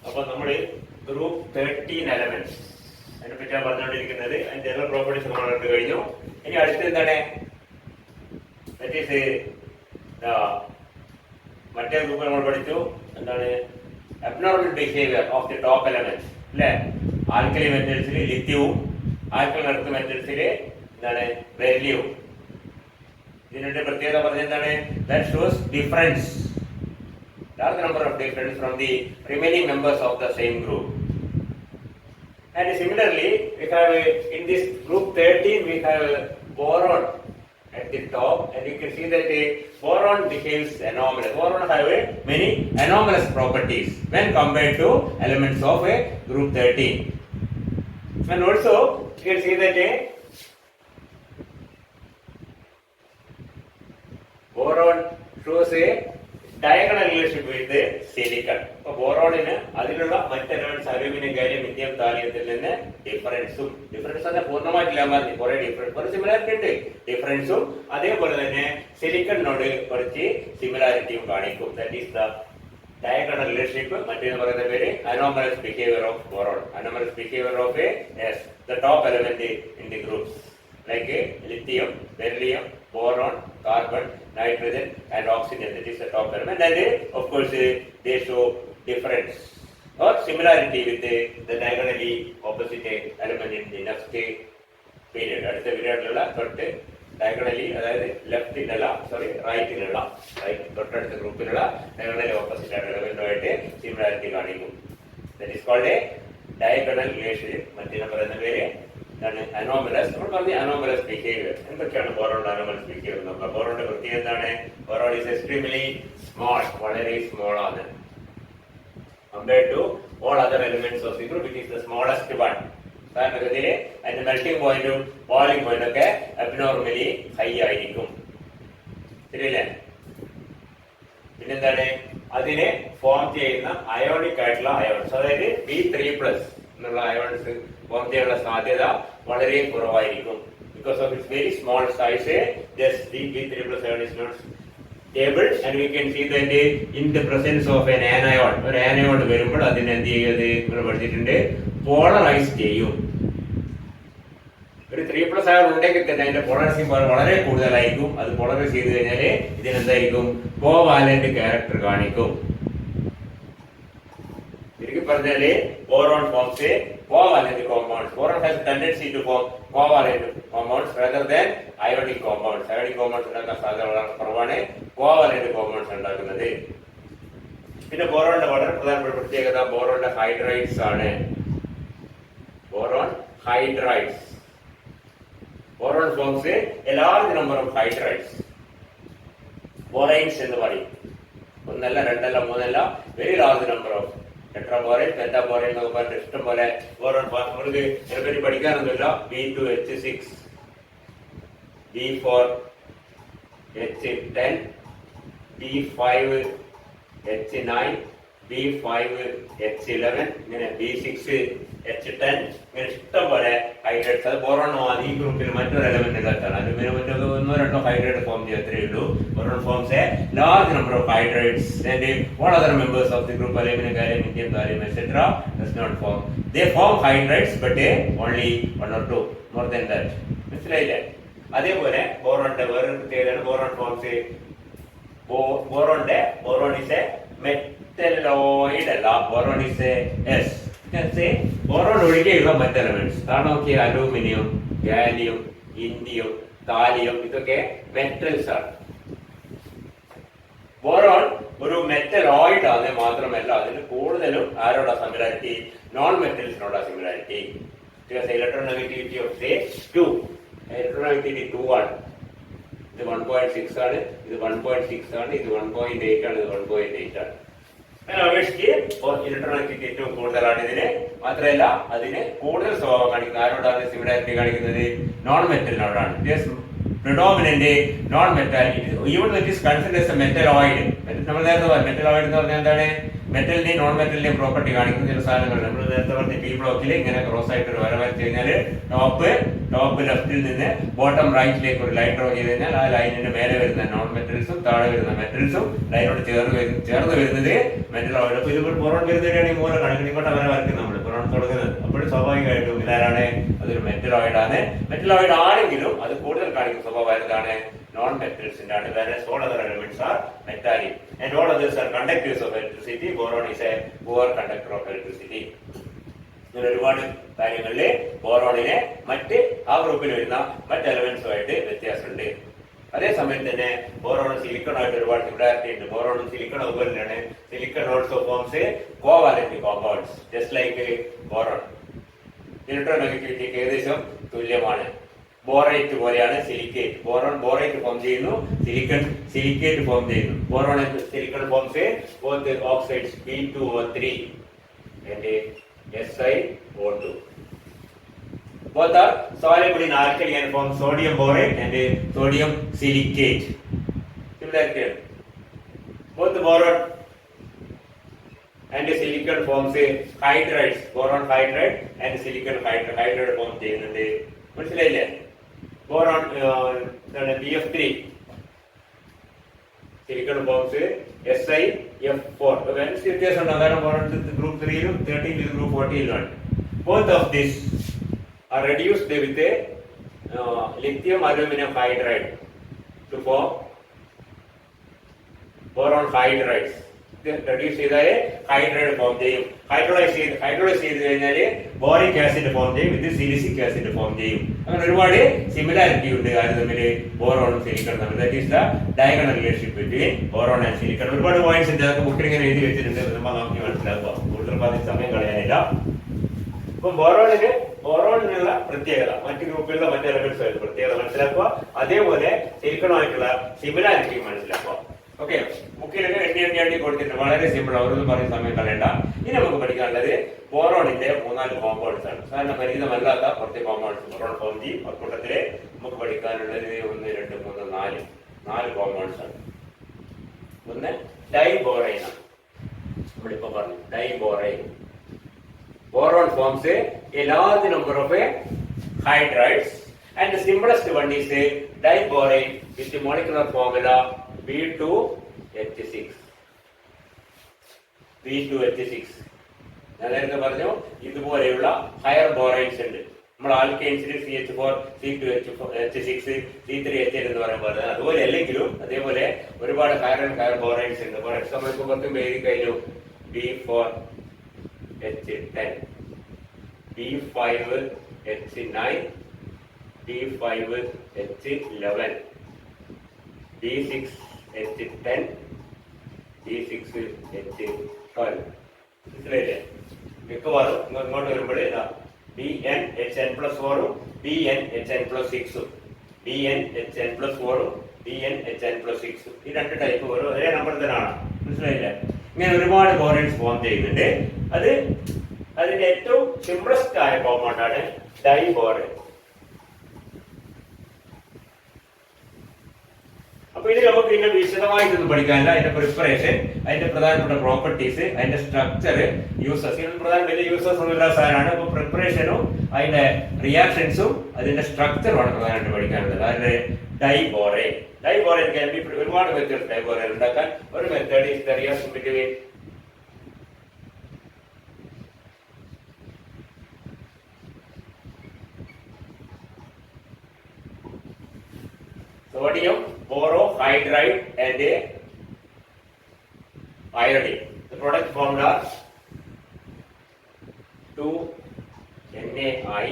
അപ്പൊ നമ്മള് group 13 elements അതിനെ പറ്റിയാണ് പറഞ്ഞുകൊണ്ടിരിക്കുന്നത്. അതിന്റെ ജനറൽ പ്രോപ്പർട്ടീസ് നമ്മൾ കണ്ടു കഴിഞ്ഞു. ഇനി അടുത്ത് എന്താണ്, മറ്റേ ഗ്രൂപ്പ് നമ്മൾ പഠിച്ചു. എന്താണ് abnormal behaviour of the top elements അല്ലെ. ആൽക്കലി മെറ്റൽസിൽ ലിഥിയവും ആൽക്കലി എർത്ത് മെറ്റൽസിൽ എന്താണ് ബെറിലിയവും. ഇതിന്റെ പ്രത്യേകത പറഞ്ഞെന്താണ്, that shows difference, large number of difference from the remaining members of the same group. And similarly, we have in this group 13 we have boron at the top, and you can see that the boron behaves anomalous. Boron have many anomalous properties when compared to elements of a group 13. And also you can see that boron shows a diagonal relationship with silicon. അപ്പോൾ ബോറോണിന് അതിലുള്ള മറ്റ് elements aluminium, kalium, indium, താലിയത്തിൽ നിന്ന് ഡിഫറൻസും തന്നെ പൂർണ്ണമായിട്ടില്ല മതി, കുറെ difference, കുറെ similarity ഉണ്ട്. ഡിഫറൻസും അതേപോലെ തന്നെ സിലിക്കണിനോട് കുറച്ച് സിമിലാരിറ്റിയും കാണിക്കും. That is the diagonal relationship. മറ്റേന്ന് പറയുന്ന പേര് anomalous behavior of boron. Anomalous behavior of the top element in the groups like lithium, beryllium, boron, carbon, nitrogen and oxygen. That is the top element. And of course they show difference or similarity with the diagonally opposite element in the next period. അടുത്ത പീരിയഡിലുള്ള തൊട്ട് diagonally, അതായത് ലെഫ്റ്റിലുള്ള റൈറ്റിലുള്ള തൊട്ടടുത്ത ഗ്രൂപ്പിലുള്ള diagonally opposite ആയിട്ട് എലമെന്റുമായിട്ട് similarity കാണിക്കും. That is called a diagonal റിലേഷൻഷിപ്പ്. മറ്റേ പറയുന്ന പേര് അനോമലസ്. നമ്മൾ പറഞ്ഞ അനോമലസ് ബിഹേവിയർ. എന്തൊക്കെയാണ് ബോറോണിന്റെ അനോമലസ് ബിഹേവിയർ നോക്കാം. ബോറോണിന്റെ പ്രത്യേകത എന്താണ്? ബോറോൺ ഈസ് എക്സ്ട്രീംലി സ്മോൾ, വളരെ സ്മോൾ ആണ്. Compared to all other elements of the group it is the smallest one. സാധാരണഗതിയില് അതിന്റെ മെൽറ്റിംഗ് പോയിന്റും ബോയിലിംഗ് പോയിന്റും ഒക്കെ അബ്നോർമലി ഹൈ ആയിരിക്കും. ശരിയല്ലേ? പിന്നെന്താണ്, അതിനെ ഫോം ചെയ്യുന്ന അയോണിക് ആയിട്ടുള്ള അയോൺസ്, അതായത് B3+ എന്നുള്ള അയോൺസ് ഫോം ചെയ്യാനുള്ള സാധ്യത വളരെ കുറവായിരിക്കും. Because of its very small size, just the B3+ ion is not stable, and we can see that in the presence of an anion, ഒരു ആനയോൺ വരുമ്പോൾ അതിനെ എന്ത് ചെയ്യത് ഇവിടെ പഠിച്ചിട്ടുണ്ട്, പോളറൈസ് ചെയ്യും. ഒരു 3+ അയോൺ ഉണ്ടെങ്കിൽ തന്നെ അതിന്റെ പോളറൈസിംഗ് പവർ വളരെ കൂടുതലായിരിക്കും. അത് പോളറൈസ് ചെയ്ത് കഴിഞ്ഞാൽ ഇതിനെന്തായിരിക്കും, കോവാലന്റ് ക്യാരക്ടർ കാണിക്കും. ശരിക്കും പറഞ്ഞാല് boron forms covalent compounds. Boron has a tendency to form covalent compounds rather than ionic compounds. Ionic compounds ഉണ്ടാക്കാൻ സാധ്യത വളരെ കുറവാണ്, covalent compounds ഉണ്ടാക്കുന്നത്. പിന്നെ ബോറോണിന്റെ വളരെ പ്രധാനപ്പെട്ട പ്രത്യേകത ബോറോണിന്റെ ഹൈഡ്രൈഡ്സ് ആണ്. Boron hydrides. Boron forms a large number of hydrides. Boranes എന്ന് പറയും. ഒന്നല്ല, രണ്ടല്ല, മൂന്നല്ല, very large number of tetraborane, pentaborane എന്നൊക്കെ പറഞ്ഞിട്ട് ഇഷ്ടം പോലെ ബോറോൺ നമ്മൾക്ക് ഇതിനെപ്പറ്റി പഠിക്കാനൊന്നുമില്ല. B2H6, B4H10, B5H9, B5H11, ഇങ്ങനെ B6H10, ഇങ്ങനെ ഇഷ്ടം പോലെ ഹൈഡ്രേറ്റ്സ്. അത് ബോറോൺ ഈ ഗ്രൂപ്പിൽ മറ്റൊരു എലമെന്റ് ഇല്ലാത്തതാണ്. അലുമിനിയം മറ്റൊക്കെ 1-2 ഹൈഡ്രേറ്റ് ഫോം ചെയ്യത്രേ ഉള്ളൂ. Boron forms a large number of hydrates and all other members of the group, aluminum, gallium, indium, thorium, etc. does not form. They form hydrides but only 1 or 2, more than that. മനസ്സിലായില്ലേ? അതേപോലെ ബോറോണിന്റെ വേറൊരു പ്രത്യേകതയാണ് boron forms. Boron is a metalloid അല്ല, boron is a S. Boron ഒഴികെയുള്ള മറ്റ് elements കാരണം aluminium, gallium, indium, thallium ഇതൊക്കെ മെറ്റൽസ് ആണ്. ബോറോൺ ഒരു മെറ്റലോയിഡ് ആണ്. മാത്രമല്ല അതിന് കൂടുതലും ആരോടാ സിമിലാരിറ്റി, നോൺ മെറ്റൽസിനോടാ സിമിലാരിറ്റി. ഇലക്ട്രോനെഗറ്റിവിറ്റി ഓഫ് 2, ഇലക്ട്രോനെഗറ്റിവിറ്റി 2 ആണ്. ഇത് 1.6 ആണ്, ഇത് 1.6 ആണ്, ഇത് 1.8 ആണ്, ഇത് 1.8 ആണ്. അങ്ങനെ അപേക്ഷിച്ച് ഇലക്ട്രോനെഗറ്റിവിറ്റി ഏറ്റവും കൂടുതലാണ് ഇതിന്. മാത്രമല്ല അതിന് കൂടുതൽ സ്വഭാവം കാണിക്കുന്നത് ആരോടാണ് സിമിലാരിറ്റി കാണിക്കുന്നത്, non മെറ്റലിനോടാണ്. predominant non-metallic, even though it is considered as a metalloid. നമ്മൾ നേരത്തെ പറഞ്ഞു മെറ്റലോയിഡ് എന്ന് പറഞ്ഞാൽ എന്താണ്, മെറ്റലിന്റെയും നോൺ മെറ്റലിന്റെയും പ്രോപ്പർട്ടി കാണിക്കുന്ന ചില സാധനങ്ങൾ നമ്മൾ നേരത്തെ പറഞ്ഞ പി ബ്ലോക്കിൽ ഇങ്ങനെ ക്രോസ് ആയിട്ട് ഒരു വര വരച്ച് കഴിഞ്ഞാൽ ടോപ്പ് ലെഫ്റ്റിൽ നിന്ന് ബോട്ടം റൈറ്റിലേക്ക് ഒരു ലൈൻ ഡ്രോ ചെയ്ത് കഴിഞ്ഞാൽ ആ ലൈനിന്റെ മേലെ വരുന്ന നോൺ മെറ്റൽസും താഴെ വരുന്ന മെറ്റൽസും ലൈനോട് ചേർന്ന് വരുന്നത് മെറ്റൽ ഓയിൽ. അപ്പൊ ഇത് ബോറോൺ വരുന്നതിനാണ് ഈ മൂല കാണിക്കുന്നത്. ഇങ്ങോട്ട് അവരെ വരയ്ക്കും നമ്മൾ ബോറോൺ തുടങ്ങുന്നത്. അപ്പോൾ സ്വാഭാവികമായിട്ടും ഇതാരാണ്? അതൊരു മെറ്റൽ ഓയിഡ് ആണ്. മെറ്റൽ ഓയിഡ് ആണെങ്കിലും അത് കൂടുതൽ കാണിക്കുന്ന സ്വഭാവം എന്താണ്? non metals ആണ്. whereas all other elements are metallic and all others are conductors of electricity. Boron is a poor conductor of electricity. ഇങ്ങനെ ഒരുപാട് കാര്യങ്ങളില് ബോറോണിനെ മറ്റ് ആ ഗ്രൂപ്പിൽ വരുന്ന മറ്റ് എലമെന്റ്സുമായിട്ട് വ്യത്യാസമുണ്ട്. അതേസമയം തന്നെ ബോറോണും സിലിക്കണുമായിട്ട് ഒരുപാട് സിമിലാരിറ്റി ഉണ്ട്. ബോറോണും സിലിക്കൺ അതുപോലെ തന്നെയാണ്. Silicon also forms covalent compounds just like boron. ഇലക്ട്രോനെഗറ്റിവിറ്റിക്ക് ഏകദേശം തുല്യമാണ്. ബോറേറ്റ് പോലെയാണ് സിലിക്കേറ്റ്. ബോറോൺ ബോറേറ്റ് ഫോം ചെയ്യുന്നു, സിലിക്കൺ സിലിക്കേറ്റ് ഫോം ചെയ്യുന്നു. Boron silicon forms both oxides B2O3 and SiO2. Both are soluble in alkaline form, sodium borate and sodium silicate. Similarity. Both boron and silicon forms hydrides. Boron hydride and silicon hydride form ചെയ്യുന്നുണ്ട്. മനസ്സിലായില്ലേ? Boron BF3 silicon forms SiF4. വ്യത്യാസം ഉണ്ട്. അതാണ് boron group 3 13 group 14 Both of these are reduced with a lithium aluminum hydride to form boron hydrides. Reduce ചെയ്താൽ hydride form ചെയ്യും. Hydrolyse ചെയ്ത് കഴിഞ്ഞാൽ boric acid form ചെയ്യും, ഇത് സിലിസിക് ആസിഡ് ഫോം ചെയ്യും. അങ്ങനെ ഒരുപാട് സിമിലാരിറ്റി ഉണ്ട് ആര് തമ്മിൽ? ബോറോണും സിലിക്കണും തമ്മിൽ. That is the diagonal relationship between boron and silicon. ഒരുപാട് പോയിന്റ്സ് ഉണ്ട്. അതൊക്കെ ബുക്കിൽ ഇങ്ങനെ എഴുതി വെച്ചിട്ടുണ്ട്. നമ്മൾ നോക്കി മനസ്സിലാക്കുക. കൂടുതൽ സമയം കളയാനില്ല. ഇപ്പൊ ബോറോണിനുള്ള പ്രത്യേകത മറ്റു ഗ്രൂപ്പിലുള്ള മറ്റു എലമെന്റ്സ് ആയിട്ട് പ്രത്യേകത മനസ്സിലാക്കുക. അതേപോലെ സിലിക്കണുമായിട്ടുള്ള സിമിലാരിറ്റി മനസ്സിലാക്കുക. ഓക്കെ, ബുക്കിലൊക്കെ എണ്ണി കൊടുത്തിട്ടുണ്ട്. വളരെ സിമ്പിൾ. അവരൊന്നും പറയുന്ന സമയം കളയണ്ട. ഇനി നമുക്ക് പഠിക്കാനുള്ളത് ബോറോണിന്റെ 3-4 കോമ്പൗണ്ട്സ് ആണ്. സാധാരണ പരിചിതമല്ലാത്ത കുറച്ച് കോമ്പൗണ്ട്സ് ബോറോൺ ഫോം ചെയ്യും. അക്കൂട്ടത്തില് നമുക്ക് പഠിക്കാനുള്ളത് 1, 2, 3, 4 കോമ്പൗണ്ട്സ് ആണ്. ഒന്ന് ഡൈബോറൈൻ ആണ്. നമ്മളിപ്പോ പറഞ്ഞു diborane. Boron forms a large number of hydrides and the simplest one is a diborane with the molecular formula B2H6. ഞാൻ നേരത്തെ പറഞ്ഞു ഇതുപോലെയുള്ള ഹയർ ബോറൈൻസ് ഉണ്ട്. നമ്മൾ ആൽക്കൈൻസിൽ CH4, C2H6, C3H8 എന്ന് പറയുമ്പോൾ അതുപോലെ അല്ലെങ്കിലും അതേപോലെ ഒരുപാട് ഹയർ ബോറൈൻസ് ഉണ്ട്. ഫോർ എക്സാമ്പിൾ ഇപ്പൊ പത്തും എഴുതി കഴിഞ്ഞു. B4H10, B5H9, B5H11, B6H10, B6H12. മനസ്സിലായില്ലേ? മിക്കവാറും ഇങ്ങോട്ട് വരുമ്പോൾ BnHn+4 BnHn+6 BnHn+4 BnHn+6 ഈ രണ്ട് ടൈപ്പ് ഓരോ ഒരേ നമ്പർ തന്നെയാണ്. മനസ്സിലായില്ലേ? ഇങ്ങനെ ഒരുപാട് ബോറൈൻസ് ഫോം ചെയ്യുന്നുണ്ട്. അതിന്റെ ഏറ്റവും സിംപ്ലസ്റ്റ് ആയ കോമ്പൗണ്ട് ആണ് ഡൈബോറൈൻ. അപ്പൊ ഇത് നമുക്ക് ഇങ്ങനെ വിശദമായിട്ടൊന്നും പഠിക്കാനില്ല. അതിന്റെ പ്രിപ്പറേഷൻ, അതിന്റെ പ്രധാനപ്പെട്ട പ്രോപ്പർട്ടീസ്, അതിന്റെ സ്ട്രക്ചർ, യൂസസ്, ഇതിന് പ്രധാന വലിയ യൂസസ് ഒന്നുമില്ല സാധനമാണ്. അപ്പൊ പ്രിപ്പറേഷനും അതിന്റെ റിയാക്ഷൻസും അതിന്റെ സ്ട്രക്ചറുമാണ് പ്രധാനമായിട്ട് പഠിക്കാനുള്ളത്. അതിന്റെ ഡൈബോറൈൻ ഒരുപാട് മെത്തേഡ് ഡൈബോറൈൻ ഉണ്ടാക്കാൻ. ഒരു method is the reaction between sodium borohydride and iodine. The product formed are 2NaI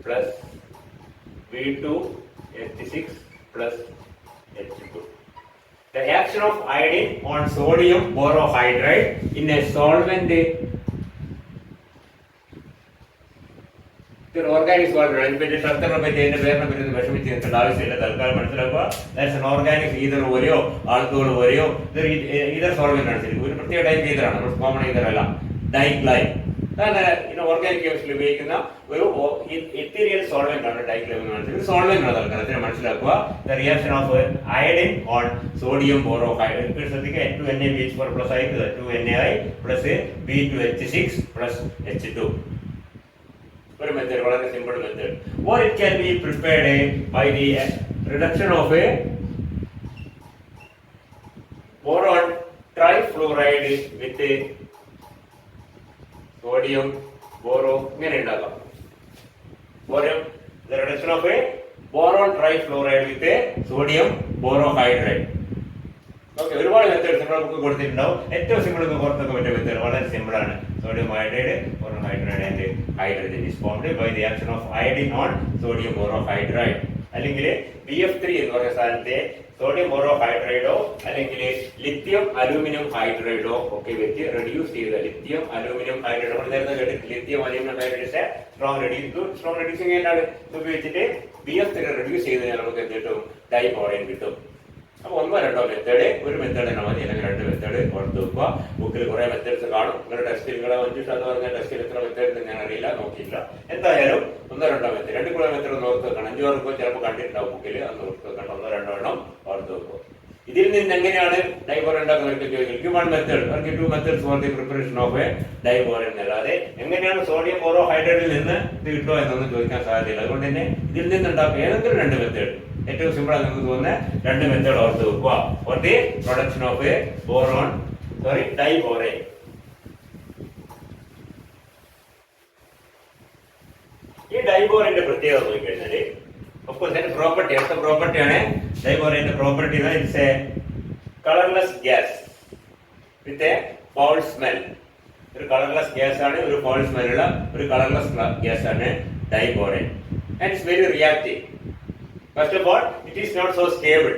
plus B2H6 plus H2. The action of iodine on sodium borohydride in a solvent organic solvent. അതിനെപ്പറ്റി സ്ട്രക്ചറിനെ പറ്റി അതിന്റെ പേരിനെ പറ്റി വിഷമിച്ച് നിൽക്കേണ്ട ആവശ്യമില്ല. തൽക്കാലം മനസ്സിലാക്കുക. ദാറ്റ്സ് ആൻ ഓർഗാനിക് ഈതർ പോലെയോ ആൾക്കോൾ പോലെയോ ഈതർ സോൾവെന്റ് ആണ്. ശരി, ഒരു പ്രത്യേക ടൈപ്പ് ഈതറാണ്. കോമൺ ഈതർ അല്ല. ഡൈക്ലൈൻ ഓർഗാനിക് കെമിസ്ട്രി ഉപയോഗിക്കുന്ന ഒരു എത്തീരിയൽ സോൾവെന്റ് ആണ് ഡൈക്ലോമിൻ. സോൾവെന്റ് ആണ് തൽക്കാലത്തിന് മനസ്സിലാക്കുക. The reaction of iodine on sodium borohydrate. ശ്രദ്ധിക്കുക, N2Na പ്ലസ് ആയി 2Na plus B2H6 plus H2. ഒരു മെത്തേഡ്, വളരെ simple method. Or it can be prepared by the reduction of a boron trifluoride with sodium boro. ഇങ്ങനെ ഉണ്ടാക്കാം. The reduction of a boron trifluoride with sodium borohydride. Okay, ഒരുപാട് methods നമ്മുടെ book കൊടുത്തിട്ടുണ്ടാവും. ഏറ്റവും simple എന്ന് ഓർത്തൊക്കെ പറ്റിയ method വളരെ simple ആണ്. Sodium hydride, boron hydride and hydrogen is formed by the action of iodine on sodium borohydride. അല്ലെങ്കിൽ BF3 എന്ന് പറയുന്ന സാധനത്തെ സോഡിയം ബോറോഹൈഡ്രൈഡോ അല്ലെങ്കിൽ ലിത്യം അലൂമിനിയം ഹൈഡ്രൈഡോ ഒക്കെ വെച്ച് റെഡ്യൂസ് ചെയ്ത ലിത്യം അലൂമിനിയം ഹൈഡ്രൈഡ് നമ്മൾ നേരത്തെ കേട്ടിട്ട് lithium aluminium hydride strong reducing ഏജന്റാണ്. ഇത് ഉപയോഗിച്ചിട്ട് BF3 റെഡ്യൂസ് ചെയ്ത് നമുക്ക് എന്ത് കിട്ടും? ഡൈബോറൈൻ കിട്ടും. അപ്പൊ ഒന്നോ രണ്ടോ മെത്തേഡ്, ഒരു മെത്തേഡ് തന്നെ മതി, അല്ലെങ്കിൽ രണ്ട് മെത്തേഡ് ഓർത്ത് വെക്കുക. ബുക്കിൽ കുറെ മെത്തേഡ്സ് കാണും. നിങ്ങളുടെ ടെസ്റ്റിൽ നിങ്ങളെ 5 എന്ന് പറഞ്ഞ ടെസ്റ്റിൽ എത്ര മെത്തേഡ് ഞാൻ അറിയില്ല, നോക്കിയില്ല. എന്തായാലും ഒന്നോ രണ്ടോ മെത്തേഡ്, രണ്ട് കൂടെ മെത്തേഡ് ഒന്ന് ഓർത്ത് വെക്കണം. 5 മാർക്ക് ചിലപ്പോൾ കണ്ടിട്ടുണ്ടാവും ബുക്കിൽ, അന്ന് ഓർത്ത് വെക്കണം. ഒന്നോ രണ്ടോ എണ്ണം ഓർത്ത് വെക്കുക. ഇതിൽ നിന്ന് എങ്ങനെയാണ് ഡൈബോറൈൻ ഉണ്ടാക്കുന്നവർക്ക് ചോദിക്കും. വൺ മെത്തേഡ്, അവർക്ക് 2 methods for the preparation of a diborane എന്നല്ലാതെ എങ്ങനെയാണ് സോഡിയം ബോറോഹൈഡ്രൈഡിൽ നിന്ന് ഇത് കിട്ടുമോ എന്നൊന്നും ചോദിക്കാൻ സാധ്യതയില്ല. അതുകൊണ്ട് തന്നെ ഇതിൽ നിന്നുണ്ടാക്കുക ഏതെങ്കിലും 2 മെത്തേഡ്, ഏറ്റവും സിമ്പിൾ ആയി നിങ്ങൾക്ക് തോന്നുന്ന 2 മെത്തേഡ് ഓർത്ത് വെക്കുക for the production of a diborane. ഈ ഡൈബോറൈന്റെ പ്രത്യേകത നോക്കിക്കഴിഞ്ഞാല് പ്രോപ്പർട്ടി, അടുത്ത പ്രോപ്പർട്ടിയാണ് ഡൈബോറൈന്റെ property. It's a colourless gas with a foul smell. ഒരു കളർലെസ് ഗ്യാസ് ആണ്, ഒരു ഫൗൾ സ്മെൽ ഉള്ള ഒരു കളർലെസ് ഗ്യാസ് ആണ് diborane. And it's very reactive. First of all, it is not so stable.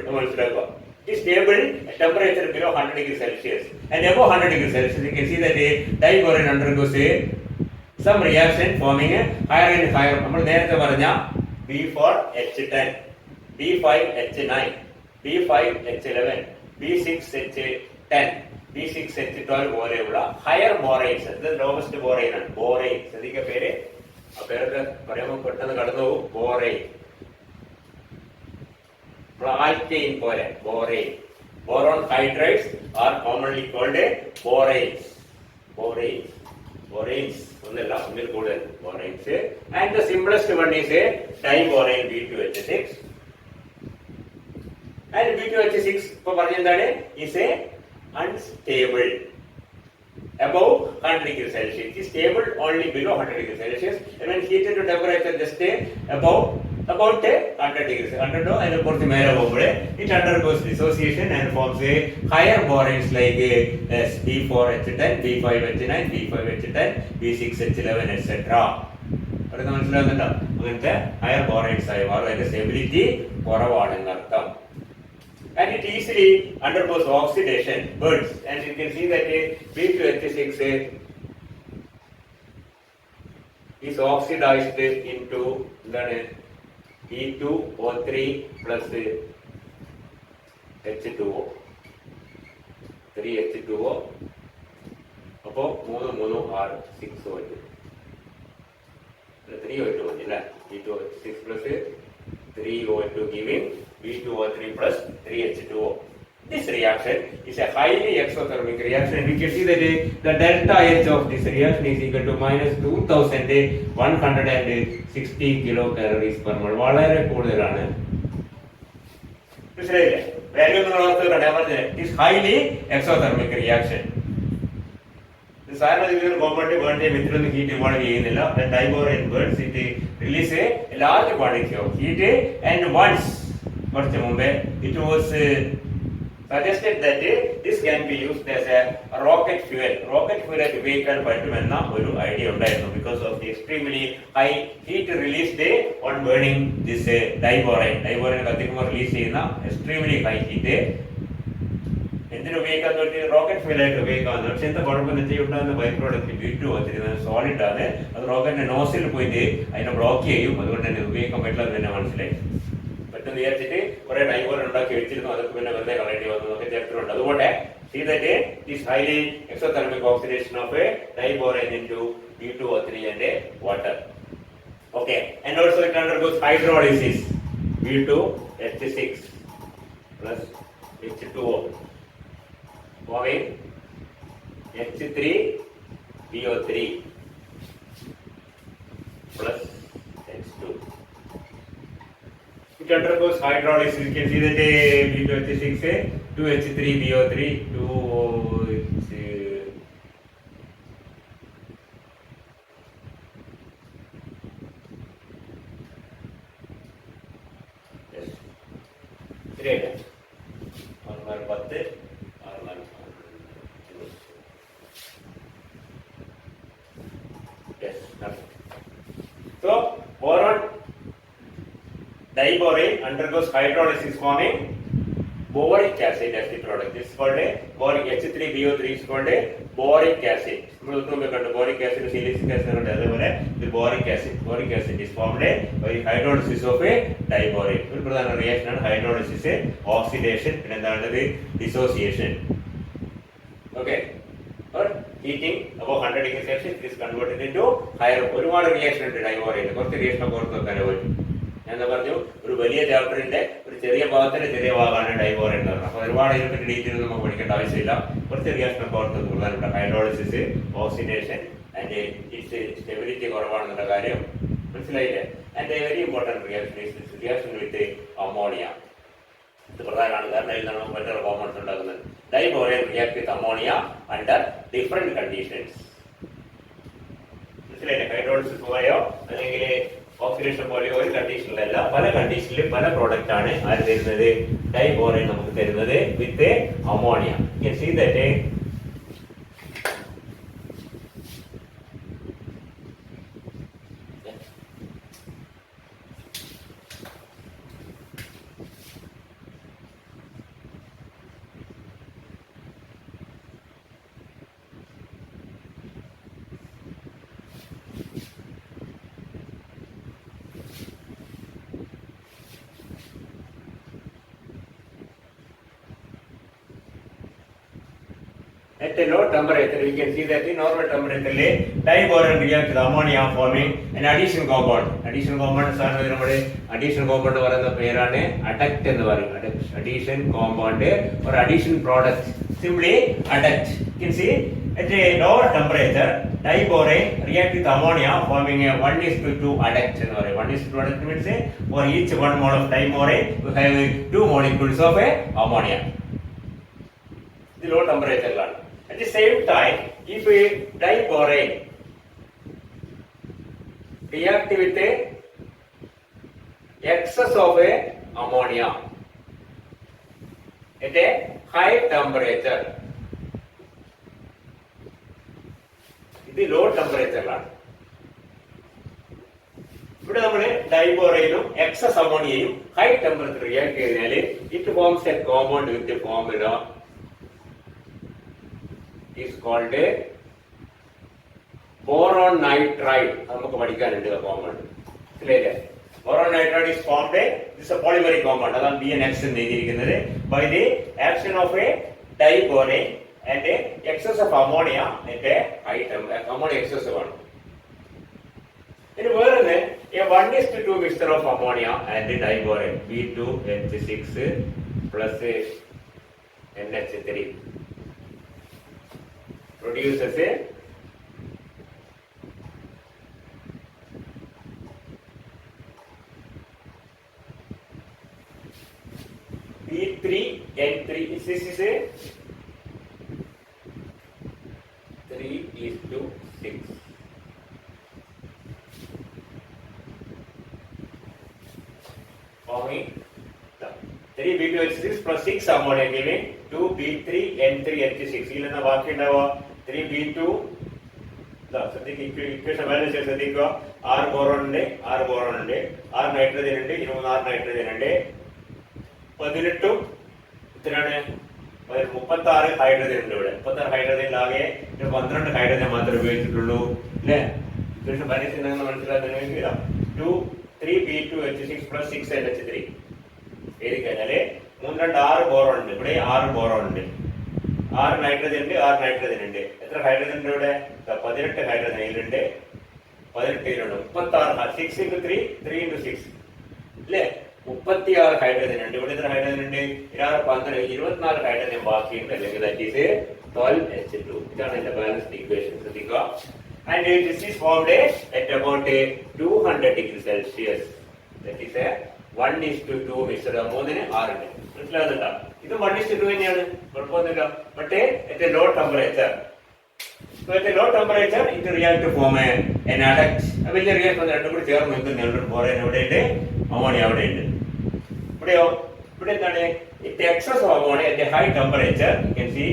It is stable at temperature below 100 degrees Celsius and above 100 degrees Celsius. You can see that a diboron undergoes some reaction forming a higher and higher. നമ്മൾ നേരത്തെ പറഞ്ഞ B4H10, B5H9, B5H11, B6H10, B6H12 പോലെയുള്ള higher boranes. ഇത് lowest ബോറൈൻ ആണ്. ബോറൈൻ ശ്രദ്ധിക്കുക, പേര് ആ പേരൊക്കെ പറയുമ്പോൾ പെട്ടെന്ന് കടന്നു പോകും. ബോറൈൻ, alkane പോലെ ബോറൈൻ. Boron hydrides are commonly called boranes. Boranes ഒന്നല്ല, ഒന്നിൽ കൂടുതൽ boranes. And the simplest one is a diboron B2H6. And B2H6 ഇപ്പൊ പറഞ്ഞെന്താണ്? is a unstable above 100 degrees Celsius. It is stable only below 100 degrees Celsius. And when heated to temperature just above about 100 degrees, 100 and കുറച്ച് മേലെ പോകുമ്പോൾ it undergoes dissociation and forms a higher boranes like B4H10, B5H9, B5H10, B6H11 etc. അത് മനസ്സിലാകുന്നുണ്ടോ? അങ്ങനത്തെ higher boranes ആയി മാറും. അതിന്റെ stability കുറവാണെന്ന് അർത്ഥം. And it easily undergoes oxidation, burns, and you can see that B2H6 is oxidized into E2O3 plus H2O, 3H2O. അപ്പോ 3 3 6 6O2, 3O2 അല്ലേ? E2O6 plus 3O2 giving B2O3 plus 3H2O. This reaction is a highly exothermic reaction, and we can see that the delta H of this reaction is equal to minus 2160 kilocalories per mole. വളരെ കൂടുതലാണ്. മനസ്സിലായില്ലേ? Value നിങ്ങൾ ഓർത്ത് it is highly exothermic reaction. സാധാരണ ഇതിൽ compound വേണ്ട മെത്തിലൊന്നും heat involve ചെയ്യുന്നില്ല. Diborane burns it release a large quantity of heat and once കുറച്ച് മുമ്പേ it was suggested that this can be used as a rocket fuel ആയിട്ട് ഉപയോഗിക്കാൻ പറ്റുമെന്ന ഒരു ഐഡിയ ഉണ്ടായിരുന്നു. because of the extremely high heat released on burning this diborane കത്തിക്കുമ്പോൾ release ചെയ്യുന്ന extremely high heat എന്തിനു ഉപയോഗിക്കാൻ പറ്റി? റോക്കറ്റ് ഫ്യൂൽ ആയിട്ട് ഉപയോഗിക്കാവുന്ന. പക്ഷെ എന്താ കുഴപ്പമെന്ന് വെച്ചാൽ ഉണ്ടാകുന്ന ബൈ പ്രോഡക്റ്റ് B2O3 സോളിഡ് ആണ്. അത് റോക്കറ്റിന്റെ നോസിൽ പോയിട്ട് അതിനെ ബ്ലോക്ക് ചെയ്യും. അതുകൊണ്ട് തന്നെ ഉപയോഗിക്കാൻ പറ്റില്ല എന്ന് തന്നെ മനസ്സിലായി. വിചാരിച്ചിട്ട് കുറെ ഡൈബോറൈൻ ഉണ്ടാക്കി വെച്ചിരുന്നു, അതൊക്കെ പിന്നെ വെറുതെ കളയേണ്ടി വന്നു എന്നൊക്കെ ചരിത്രമുണ്ട്. അതുകൊണ്ട് see that this highly exothermic oxidation of a diborane into B2O3 and a water. Okay, and also it undergoes hydrolysis. B2H6 plus H2O forming H3BO3 plus H2. It undergoes hydrolysis. You can see that B2H6 2H3BO3 So boron diborane undergoes hydrolysis forming boric acid as the product. This is called a boric. H3BO3 is called a boric acid. Boric acid is silicic acid. The boric acid. Boric acid is formed by hydrolysis of a diborane. The reaction is hydrolysis, oxidation, and the dissociation. Okay. Or heating above 100 degrees Celsius, it is converted into higher. ഒരുപാട് reaction ഉണ്ട് diborane. കുറച്ച് reaction പുറത്ത് വെക്കാൻ പറ്റും. ഞാൻ എന്താ പറഞ്ഞു, ഒരു വലിയ ചാപ്റ്ററിന്റെ ഒരു ചെറിയ ഭാഗത്തിന്റെ ചെറിയ ഭാഗമാണ് ഡൈബോറൈൻ എന്ന് പറഞ്ഞത്. അപ്പൊ ഒരുപാട് ഇതിനെപ്പറ്റി ഡീറ്റെയിൽ നമുക്ക് പഠിക്കേണ്ട ആവശ്യമില്ല. കുറച്ച് റിയാക്ഷൻ പുറത്ത് പ്രധാനപ്പെട്ട hydrolysis, oxidation and it's stability കുറവാണെന്നുള്ള കാര്യം മനസ്സിലായില്ലേ. And very important reaction with ammonia. ഇത് പ്രധാനമാണ്, കാരണം ഇതിൽ നമുക്ക് മറ്റുള്ള കോമ്പൗണ്ട്സ് ഉണ്ടാകുന്നത്. Diborane react with ammonia under different conditions. മനസ്സിലായില്ലേ, ഹൈഡ്രോളിസിസ് പോലെയോ അല്ലെങ്കിൽ ഓക്സിഡേഷൻ പോലെയോ ഒരു കണ്ടീഷനിലല്ല, പല കണ്ടീഷനിലും പല പ്രോഡക്റ്റ് ആണ് ആര് തരുന്നത്, ഡൈബോറൈൻ നമുക്ക് തരുന്നത് with ammonia. You can see that at a low temperature. We can see that the normal temperature diborane react with ammonia forming an addition compound. Addition compounds are നമ്മുടെ addition compound പറയുന്ന പേരാണ് adduct എന്ന് പറയും. Addition compound or addition product, simply adduct. You can see at a lower temperature diborane react with ammonia forming a 1:2 adduct എന്ന് പറയും. 1:2 adduct means for each 1 mole of diborane we have 2 molecules of ammonia. The low temperature ലാണ്. At the same time, if a diborane react with a excess of a ammonia at a high temperature, ഇത് law ടെമ്പറേച്ചറിലാണ്. ഇവിടെ നമ്മൾ ഡൈബോറൈനും excess അമോണിയയും high temperature react ചെയ്താൽ it forms A compound with formula is called a boron nitride. നമുക്ക് പഠിക്കാനുണ്ട് ആ compound. Clear? boron nitride is formed this is a polymeric compound. അതാണ് BnX എന്ന് എഴുതിയിരിക്കുന്നത്. by the action of a diborane and a excess of ammonia at a high temperature. ammonia excess ആണ്. ഇനി വേറൊന്ന് a 1:2 mixture of ammonia and diborane B2H6 plus NH3 produces a B3N3. This is a 3:6. Forming 3 B2H6 plus 6 ammonia giving 2 B3N3H6. ഇതിലെന്ന ബാക്കി ഉണ്ടാവുക 3B2. Equation balance ചെയ്ത് ശ്രദ്ധിക്കുക. 6 boron ഉണ്ട്, 6 boron ഉണ്ട്, 6 nitrogen ഉണ്ട്, 26 നൈട്രജൻ ഉണ്ട്, 18 ഇത്രയാണ് 36 ഹൈഡ്രജൻ ഉണ്ട്. ഇവിടെ 36 ഹൈഡ്രജനിലാകെ 12 ഹൈഡ്രജൻ മാത്രമേ ഉപയോഗിച്ചിട്ടുള്ളൂ അല്ലേ? ഇക്വേഷൻ ബാലൻസ് മനസ്സിലാക്കാൻ 3B2H6 plus 6NH3. എഴുതി കഴിഞ്ഞാല് 3 2 6 ബോറോൺ ഉണ്ട്. ഇവിടെ 6 ബോറോൺ ഉണ്ട്, 6 നൈട്രജൻ ഉണ്ട്, 6 നൈട്രജൻ ഉണ്ട്. എത്ര ഹൈഡ്രജൻ ഉണ്ട് ഇവിടെ? 18 ഹൈഡ്രജൻ ഇതിലുണ്ട്, 18 ഇതിലുണ്ട്. 36 6 into 3 3 into 6 അല്ലേ, 36 ഹൈഡ്രജൻ ഉണ്ട്. ഇവിടെ എത്ര ഹൈഡ്രജൻ ഉണ്ട്? 24 ഹൈഡ്രജൻ ബാക്കിയുണ്ട്, അല്ലെങ്കിൽ ദാറ്റ് ഈസ് 12H2. ഇതാണ് എന്റെ ബാലൻസ്ഡ് ഇക്വേഷൻ, ശ്രദ്ധിക്കുക. And this is formed at about 200 degrees Celsius. That is 1:2 mixture. 3 6 ഉണ്ട്. മനസ്സിലാകുന്നുണ്ടോ? ഇത് 1:2 തന്നെയാണ്, കുഴപ്പമൊന്നുമില്ല. പക്ഷേ at a low temperature. So at a low temperature it reacts to form an adduct. വലിയ റിയാക്ഷൻ രണ്ടും കൂടി ചേർന്ന് നിൽക്കുന്നുണ്ട്. ബോറോൺ എവിടെയുണ്ട്, അമോണിയ അവിടെയുണ്ട്. ഇവിടെയോ, ഇവിടെ എന്താണ്? It excess of ammonia at a high temperature. You can see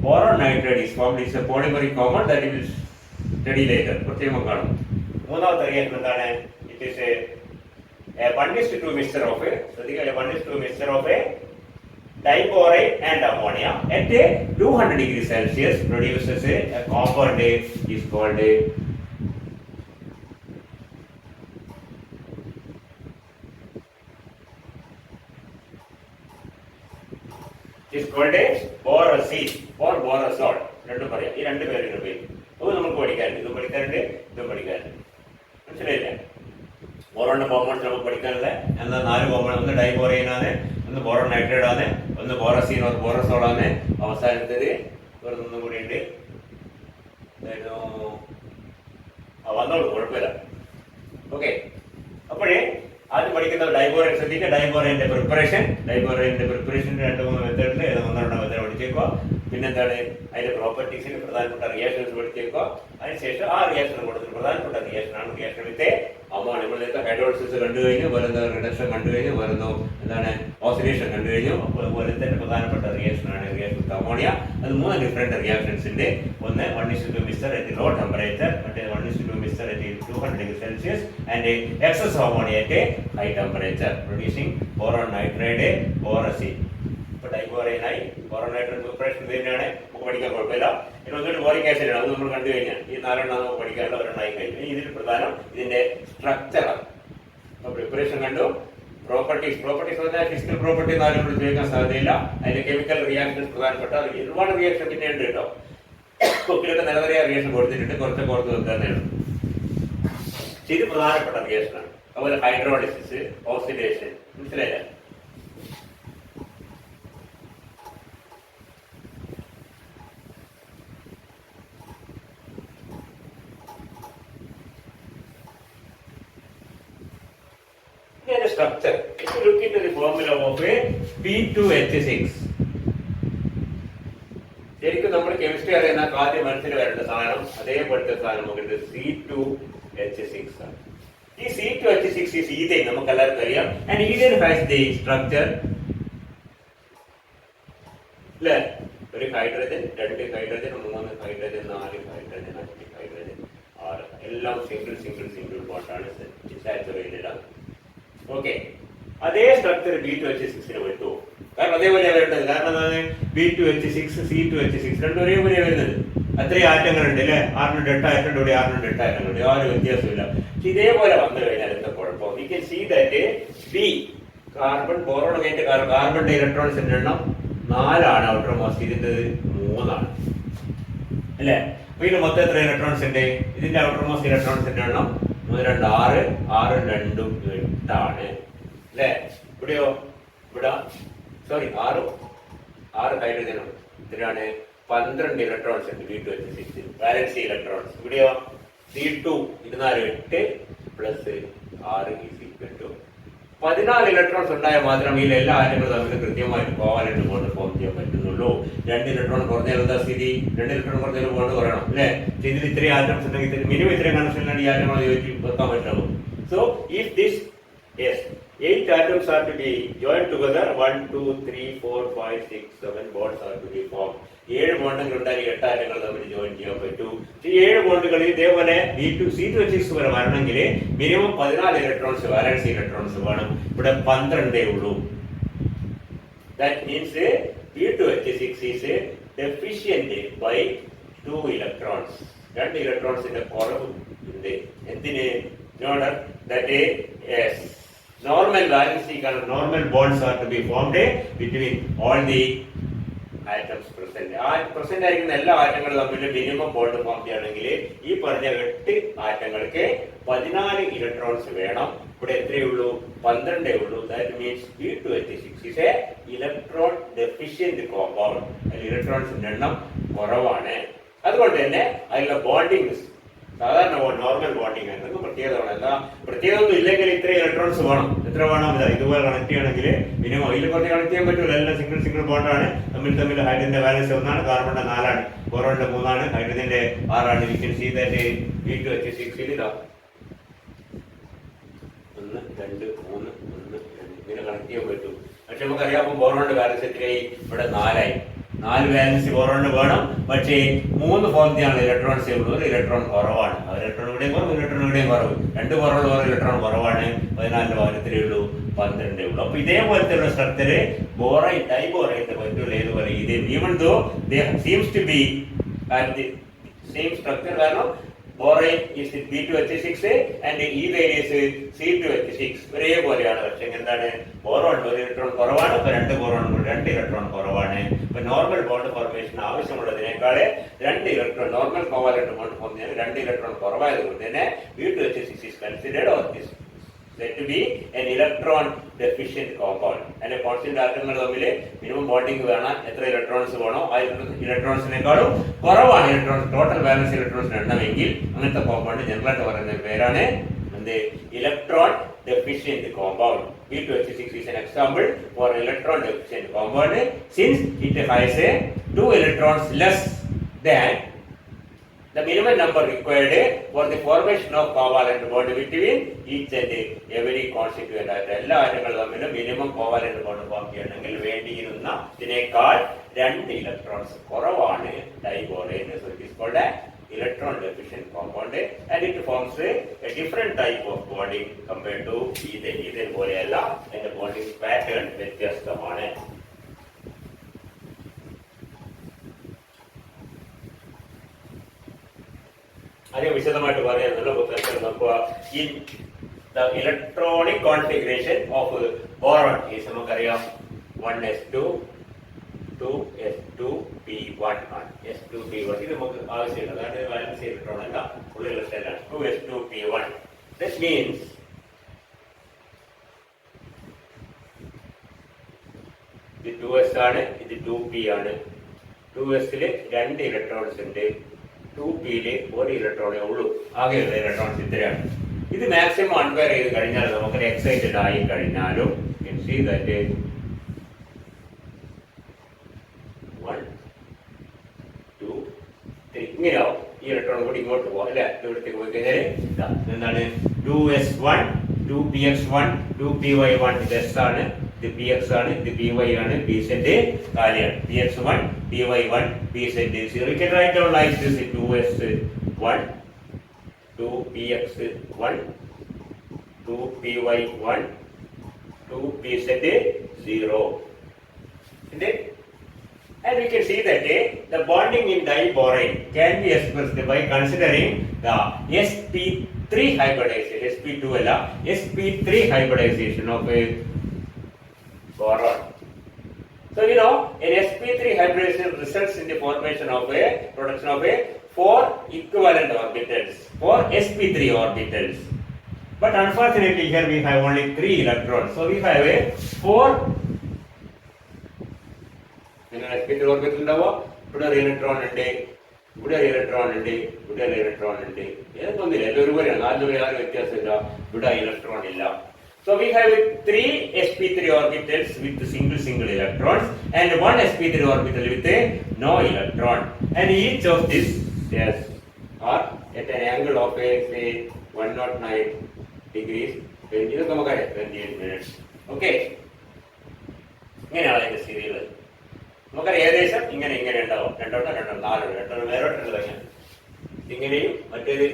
boron nitride is formed. It's a polymeric compound that will study later. പ്രത്യേകം കാണും. മൂന്നാമത്തെ റിയാക്ഷൻ എന്താണ്? It is a 1:2 mixture of a, ശ്രദ്ധിക്കുക, 1:2 mixture of a diborane and ammonia at a 200 degrees Celsius produces a compound is called borosine or borosol. രണ്ടും പറയാം. ഈ രണ്ട് പേരും ഉപയോഗിക്കും. അത് നമുക്ക് പഠിക്കാറുണ്ട്, ഇതും പഠിക്കാറുണ്ട്, ഇതും പഠിക്കാറുണ്ട്. മനസ്സിലായില്ലേ? ബോറോണിന്റെ കോമ്പൗണ്ട്സ് നമുക്ക് പഠിക്കാനുള്ള എന്താ? 4 കോമ്പൗണ്ട്. ഒന്ന് ഡൈബോറൈൻ ആണ്, ഒന്ന് ബോറോൺ നൈട്രൈഡ് ആണ്, ഒന്ന് ബോറസീൻ ഓർ ബോറസോൾ ആണ്. അവസാനത്തേത് ഒന്നും കൂടി ഉണ്ട്, വന്നോളൂ, കുഴപ്പമില്ല. ഓക്കെ, അപ്പോഴേ ആദ്യം പഠിക്കുന്നത് ഡൈബോറൈൻ. ശ്രദ്ധിക്കുക, ഡൈബോറൈന്റെ പ്രിപ്പറേഷൻ. ഡൈബോറൈന്റെ പ്രിപ്പറേഷന്റെ 2-3 മെത്തേഡിൽ ഏത് 1-2 മെത്തേഡ് പഠിച്ചേക്കുക. പിന്നെന്താണ്? അതിന്റെ പ്രോപ്പർട്ടീസിന് പ്രധാനപ്പെട്ട റിയാക്ഷൻസ് പഠിച്ചേക്കുക. അതിനുശേഷം ആ റിയാക്ഷൻ കൊടുത്തിട്ട് പ്രധാനപ്പെട്ട റിയാക്ഷനാണ് റിയാക്ഷൻ വിത്ത് അമോണിയ. നമ്മൾ നേരത്തെ ഹൈഡ്രോളിസിസ് കണ്ടു കഴിഞ്ഞു, വേറെന്താ റിഡക്ഷൻ കണ്ടു കഴിഞ്ഞു, വേറെന്തോ എന്താണ് ഓക്സിഡേഷൻ കണ്ടു കഴിഞ്ഞു. അതുപോലെ തന്നെ പ്രധാനപ്പെട്ട റിയാക്ഷനാണ് റിയാക്ഷൻ വിത്ത് അമോണിയ. അത് 3 ഡിഫറെന്റ് റിയാക്ഷൻസിന്റെ, ഒന്ന് 1:2 mixture at low temperature, മറ്റേ 1:2 mixture at 200 degrees Celsius, and excess of ammonia at high temperature producing boron nitride, borosine. ഇപ്പൊ ഡൈബോറൈനായി ബോറോൺ നൈട്രൈഡ് പ്രിപ്പറേഷൻ തന്നെയാണ്, നമുക്ക് പഠിക്കാൻ കുഴപ്പമില്ല. ഇനി ഒന്നിട്ട് ബോറിക് ആസിഡ് ആണ്, അത് നമ്മൾ കണ്ടു കഴിഞ്ഞാൽ ഈ 4 നമുക്ക് പഠിക്കാനുള്ള 1 കഴിഞ്ഞു. ഇതിൽ പ്രധാനം ഇതിന്റെ സ്ട്രക്ചറാണ്. അപ്പൊ പ്രിപ്പറേഷൻ കണ്ടു. പ്രോപ്പർട്ടീസ് പറഞ്ഞാൽ ഫിസിക്കൽ പ്രോപ്പർട്ടി 4 കൂടി ഉപയോഗിക്കാൻ സാധ്യതയില്ല. അതിന്റെ കെമിക്കൽ റിയാക്ഷൻസ് പ്രധാനപ്പെട്ട ഒരുപാട് റിയാക്ഷൻ പിന്നെ ഉണ്ട് കേട്ടോ. കുക്കിലൊക്കെ നിലവരെയ റിയാക്ഷൻ കൊടുത്തിട്ടുണ്ട്, കുറച്ച് വെക്കാനാണ്. ഇത് പ്രധാനപ്പെട്ട റിയാക്ഷനാണ്. അതുപോലെ ഹൈഡ്രോളിസിസ്, ഓക്സിഡേഷൻ, മനസ്സിലായില്ല? Structure. If you look into the formula of a P2H6, ശരിക്കും നമ്മൾ കെമിസ്ട്രി അറിയുന്ന ആദ്യം മനസ്സിൽ വരേണ്ട സാധനം അതേപോലത്തെ സാധനം നമുക്ക് C2H6 ആണ്. ഈ C2H6 is ethane, നമുക്ക് എല്ലാവർക്കും അറിയാം. And ethane has the structure, അല്ലേ? ഒരു hydrogen, 2 hydrogen, 3 hydrogen, 4 hydrogen, 5 hydrogen, 6, എല്ലാം സിംഗിൾ ബോണ്ടാണ്, സാച്ചുറേറ്റഡ് ആണ്. ഓക്കെ, അതേ സ്ട്രക്ചർ B2H6 വിട്ടു. കാരണം അതേപോലെ വരേണ്ടത്. കാരണം എന്താണ്? B2H6 C2H6 രണ്ടും ഒരേപോലെ വരുന്നത്. അത്രയും ആറ്റങ്ങളുണ്ട് അല്ലെ? 6 ഡെൽറ്റ ആറ്റം ഇവിടെ, 6 ഡെൽറ്റ ആറ്റം ഉണ്ട്, യാതൊരു വ്യത്യാസമില്ല. പക്ഷെ ഇതേപോലെ വന്നു കഴിഞ്ഞാൽ എന്താ കുഴപ്പം? You can see that B carbon, boron കഴിഞ്ഞ കാർബണിന്റെ ഇലക്ട്രോൺസിന്റെ എണ്ണം 4 ആണ്, ഔട്ടർ മോസ്റ്റ്. ഇതിന്റെ 3 ആണ് അല്ലെ? അപ്പൊ ഇതിന് മൊത്തം എത്ര ഇലക്ട്രോൺസ് ഉണ്ട്? ഇതിന്റെ ഔട്ടർ മോസ്റ്റ് ഇലക്ട്രോൺസിന്റെ എണ്ണം 3 2 6 6 2 8 ആണ് അല്ലെ? ഇവിടെയോ? ഇവിടെ സോറി 6 ഹൈഡ്രജനും ഇതിനാണ് 12 ഇലക്ട്രോൺസ് ഉണ്ട്. B2H6 valency electrons. ഇവിടെയോ? C2 24 8 പ്ലസ് 6 14 ഇലക്ട്രോൺസ് ഉണ്ടായാൽ മാത്രം ഈ എല്ലാ ആറ്റങ്ങളും തമ്മിൽ കൃത്യമായിട്ട് കോവാലന്റ് ബോണ്ട് ഫോം ചെയ്യാൻ പറ്റുന്നുള്ളൂ. 2 ഇലക്ട്രോൺ കുറഞ്ഞാൽ എന്താ സ്ഥിതി? 2 ഇലക്ട്രോൺ കുറഞ്ഞാൽ ബോണ്ട് കുറയണം അല്ലെ? ഇതിൽ ഇത്രയും ആറ്റംസ് ഉണ്ടെങ്കിൽ മിനിമം ഇത്രയും കണക്ഷനിലാണ് ഈ ആറ്റങ്ങൾ യോജിച്ച് വെക്കാൻ പറ്റുള്ളൂ. So if this 8 atoms are to be joined together, 1 2 3 4 5 6 7 bonds are to be formed. 7 ബോണ്ടുകൾ ഉണ്ടായി 8 ആറ്റങ്ങൾ തമ്മിൽ ജോയിൻ ചെയ്യാൻ പറ്റൂ. ഈ 7 ബോണ്ടുകൾ ഇതേപോലെ C2H6 വരെ വരണമെങ്കിൽ മിനിമം 14 ഇലക്ട്രോൺസ് വാലൻസി ഇലക്ട്രോൺസ് വേണം. ഇവിടെ 12 ഉള്ളൂ. That means B2H6 is deficient by 2 electrons. 2 ഇലക്ട്രോൺസിന്റെ കുറവ് ഉണ്ട്. എന്തിന്? In order that normal valency കാരണം normal bonds are to be formed between all the atoms present. ആ പ്രസന്റ് ആയിരിക്കുന്ന എല്ലാ ആറ്റങ്ങളും തമ്മിൽ മിനിമം ബോണ്ട് ഫോം ചെയ്യണമെങ്കിൽ ഈ പറഞ്ഞ 8 ആറ്റങ്ങൾക്ക് 14 ഇലക്ട്രോൺസ് വേണം. ഇവിടെ എത്രയേ ഉള്ളൂ? 12 ഉള്ളൂ. That means B2H6 is a electron deficient compound. അതിൽ ഇലക്ട്രോൺസിന്റെ എണ്ണം കുറവാണ്. അതുകൊണ്ട് തന്നെ അതിലുള്ള ബോണ്ടിങ് സാധാരണ നോർമൽ ബോണ്ടിങ് ആണ്. പ്രത്യേകത വേണം. എന്താ പ്രത്യേകത ഒന്നും ഇല്ലെങ്കിൽ ഇത്ര ഇലക്ട്രോൺസ് വേണം. എത്ര വേണം? ഇതുപോലെ കണക്ട് ചെയ്യണമെങ്കിൽ മിനിമം ഇതിൽ കുറച്ച് കണക്ട് ചെയ്യാൻ പറ്റില്ല. എല്ലാം സിംഗിൾ ബോണ്ടാണ്. തമ്മിൽ ഹൈഡ്രജന്റെ വാലൻസ് 1 ആണ്, കാർബണിന്റെ 4 ആണ്, ബോറോണിന്റെ 3 ആണ്, ഹൈഡ്രജന്റെ 6 ആണ്. We can see that B2H6 ഇതാ 1 2 3 1 2 ഇങ്ങനെ കണക്ട് ചെയ്യാൻ പറ്റും. പക്ഷെ നമുക്കറിയാം ബോറോണിന്റെ വാലൻസ് എത്രയായി? ഇവിടെ 4 ആയി. 4 വാലൻസ് ബോറോണിന് വേണം. പക്ഷേ 3 ഫോം ചെയ്യാനുള്ള ഇലക്ട്രോൺസേ ഉള്ളൂ. ഒരു ഇലക്ട്രോൺ കുറവാണ്. ഇലക്ട്രോൺ ഇവിടെയും കുറവ്, ഇലക്ട്രോൺ ഇവിടെയും കുറവ്. 2 ബോറോൺ വേറെ ഇലക്ട്രോൺ കുറവാണ്. 14 പകരത്തിലേ ഉള്ളൂ, 12 ഉള്ളൂ. അപ്പൊ ഇതേപോലത്തെ ഉള്ള സ്ട്രക്ചർ ബോറൈൻ ഡൈബോറൈന്റെ പറ്റുള്ള ഏതുപോലെ ഇത് even though they seems to be at the same structure. കാരണം borane is B2H6 and ethane is C2H6 ഒരേപോലെയാണ്. പക്ഷെ എന്താണ് ബോറോൺ ഒരു ഇലക്ട്രോൺ കുറവാണ്. ഇപ്പൊ 2 ബോറോൺ 2 ഇലക്ട്രോൺ കുറവാണ്. ഇപ്പൊ നോർമൽ ബോണ്ട് ഫോർമേഷൻ ആവശ്യമുള്ളതിനേക്കാളെ 2 electron normal covalent bond form ചെയ്യാൻ 2 ഇലക്ട്രോൺ കുറവായത് കൊണ്ട് തന്നെ B2H6 is considered or is said to be an electron deficient compound. അതിന്റെ കോൺസ്റ്റന്റ് ആറ്റങ്ങൾ തമ്മിൽ മിനിമം ബോണ്ടിങ് വേണം. എത്ര ഇലക്ട്രോൺസ് വേണോ ആ ഇലക്ട്രോൺസിനേക്കാളും കുറവാണ് ഇലക്ട്രോൺസ് ടോട്ടൽ ബാലൻസ് ഇലക്ട്രോൺസിന് എണ്ണമെങ്കിൽ അങ്ങനത്തെ കോമ്പൗണ്ട് ജനറലായിട്ട് പറയുന്ന പേരാണ് എന്ത്? Electron deficient compound. B2H6 is an example for electron deficient compound since it has 2 electrons less than the minimum number required for the formation of covalent bond between each and every constituent atom. എല്ലാ ആറ്റങ്ങളും തമ്മിൽ minimum covalent bond form ചെയ്യണമെങ്കിൽ വേണ്ടിയിരുന്ന ഇതിനേക്കാൾ 2 electrons കുറവാണ് diborane. So it is called an electron deficient compound and it forms a different type of bonding compared to ethane. Ethane പോലെയല്ല, അതിന്റെ bonding pattern വ്യത്യസ്തമാണ്. അധികം വിശദമായിട്ട് പറയാനുള്ള പുസ്തകത്തിൽ നമുക്ക് ഈ electronic configuration of boron is നമുക്കറിയാം 1s2 2s2p1 ആണ്. S2p1 ഇത് നമുക്ക് ആവശ്യമില്ല. അതായത് വാലൻസ് ഇലക്ട്രോൺ അല്ല, ഫുൾ ഇലക്ട്രോൺ ആണ്. 2s2p1 ദിസ് മീൻസ് ഇത് 2s ആണ്, ഇത് 2p ആണ്. 2sല് 2 ഇലക്ട്രോൺസ് ഉണ്ട്, 2pയില് 1 ഇലക്ട്രോണേ ഉള്ളൂ. ആകെയുള്ള ഇലക്ട്രോൺസ് ഇത്രയാണ്. ഇത് മാക്സിമം അൺവെയർ ചെയ്ത് കഴിഞ്ഞാൽ നമുക്ക് എക്സൈറ്റഡ് ആയി കഴിഞ്ഞാലും ഇങ്ങനെയാവും. ഈ ഇലക്ട്രോൺ കൂടി ഇങ്ങോട്ട് പോവാം അല്ലെ. ഇവിടത്തേക്ക് പോയി കഴിഞ്ഞാൽ എന്താണ് 2s1 2px1 2py1 ഇത് s ആണ്, ഇത് px ആണ്, ഇത് py ആണ്, pz കാലിയാണ്. px1 py1 pz 0. You can write down like this: 2s1 2px1 2py1 2pz 0. And we can see that the bonding in diborane can be expressed by considering the sp3 hybridization, sp2 alla, sp3 hybridization of a boron. So you know, an sp3 hybridization results in the formation of a production of a 4 equivalent orbitals, 4 sp3 orbitals. But unfortunately here we have only 3 electrons. So we have a 4 sp3 orbit ഉണ്ടാവുക. ഇവിടെ ഒരു electron ഉണ്ട്, ഇവിടെ ഒരു electron ഉണ്ട്, ഇവിടെ ഒരു electron ഉണ്ട്. ഏതൊന്നില്ല, എല്ലാം ഒരുപോലെയാണ്. 4 യാതൊരു വ്യത്യാസമില്ല. ഇവിടെ ഇലക്ട്രോൺ ഇല്ല. So we have 3 sp3 orbitals with single electrons and 1 sp3 orbital with no electron. And each of these are at an angle of say 109 degrees. ഇതൊക്കെ നമുക്കറിയാം, 28 minutes. ഓക്കെ, ഇങ്ങനെയാണ് അതിന്റെ സീരിയൽ. നമുക്കറിയാം ഏകദേശം ഇങ്ങനെ ഉണ്ടാവും. 2 4 വേറോട്ടുള്ളത് അങ്ങനെ ഇങ്ങനെയും മറ്റേത്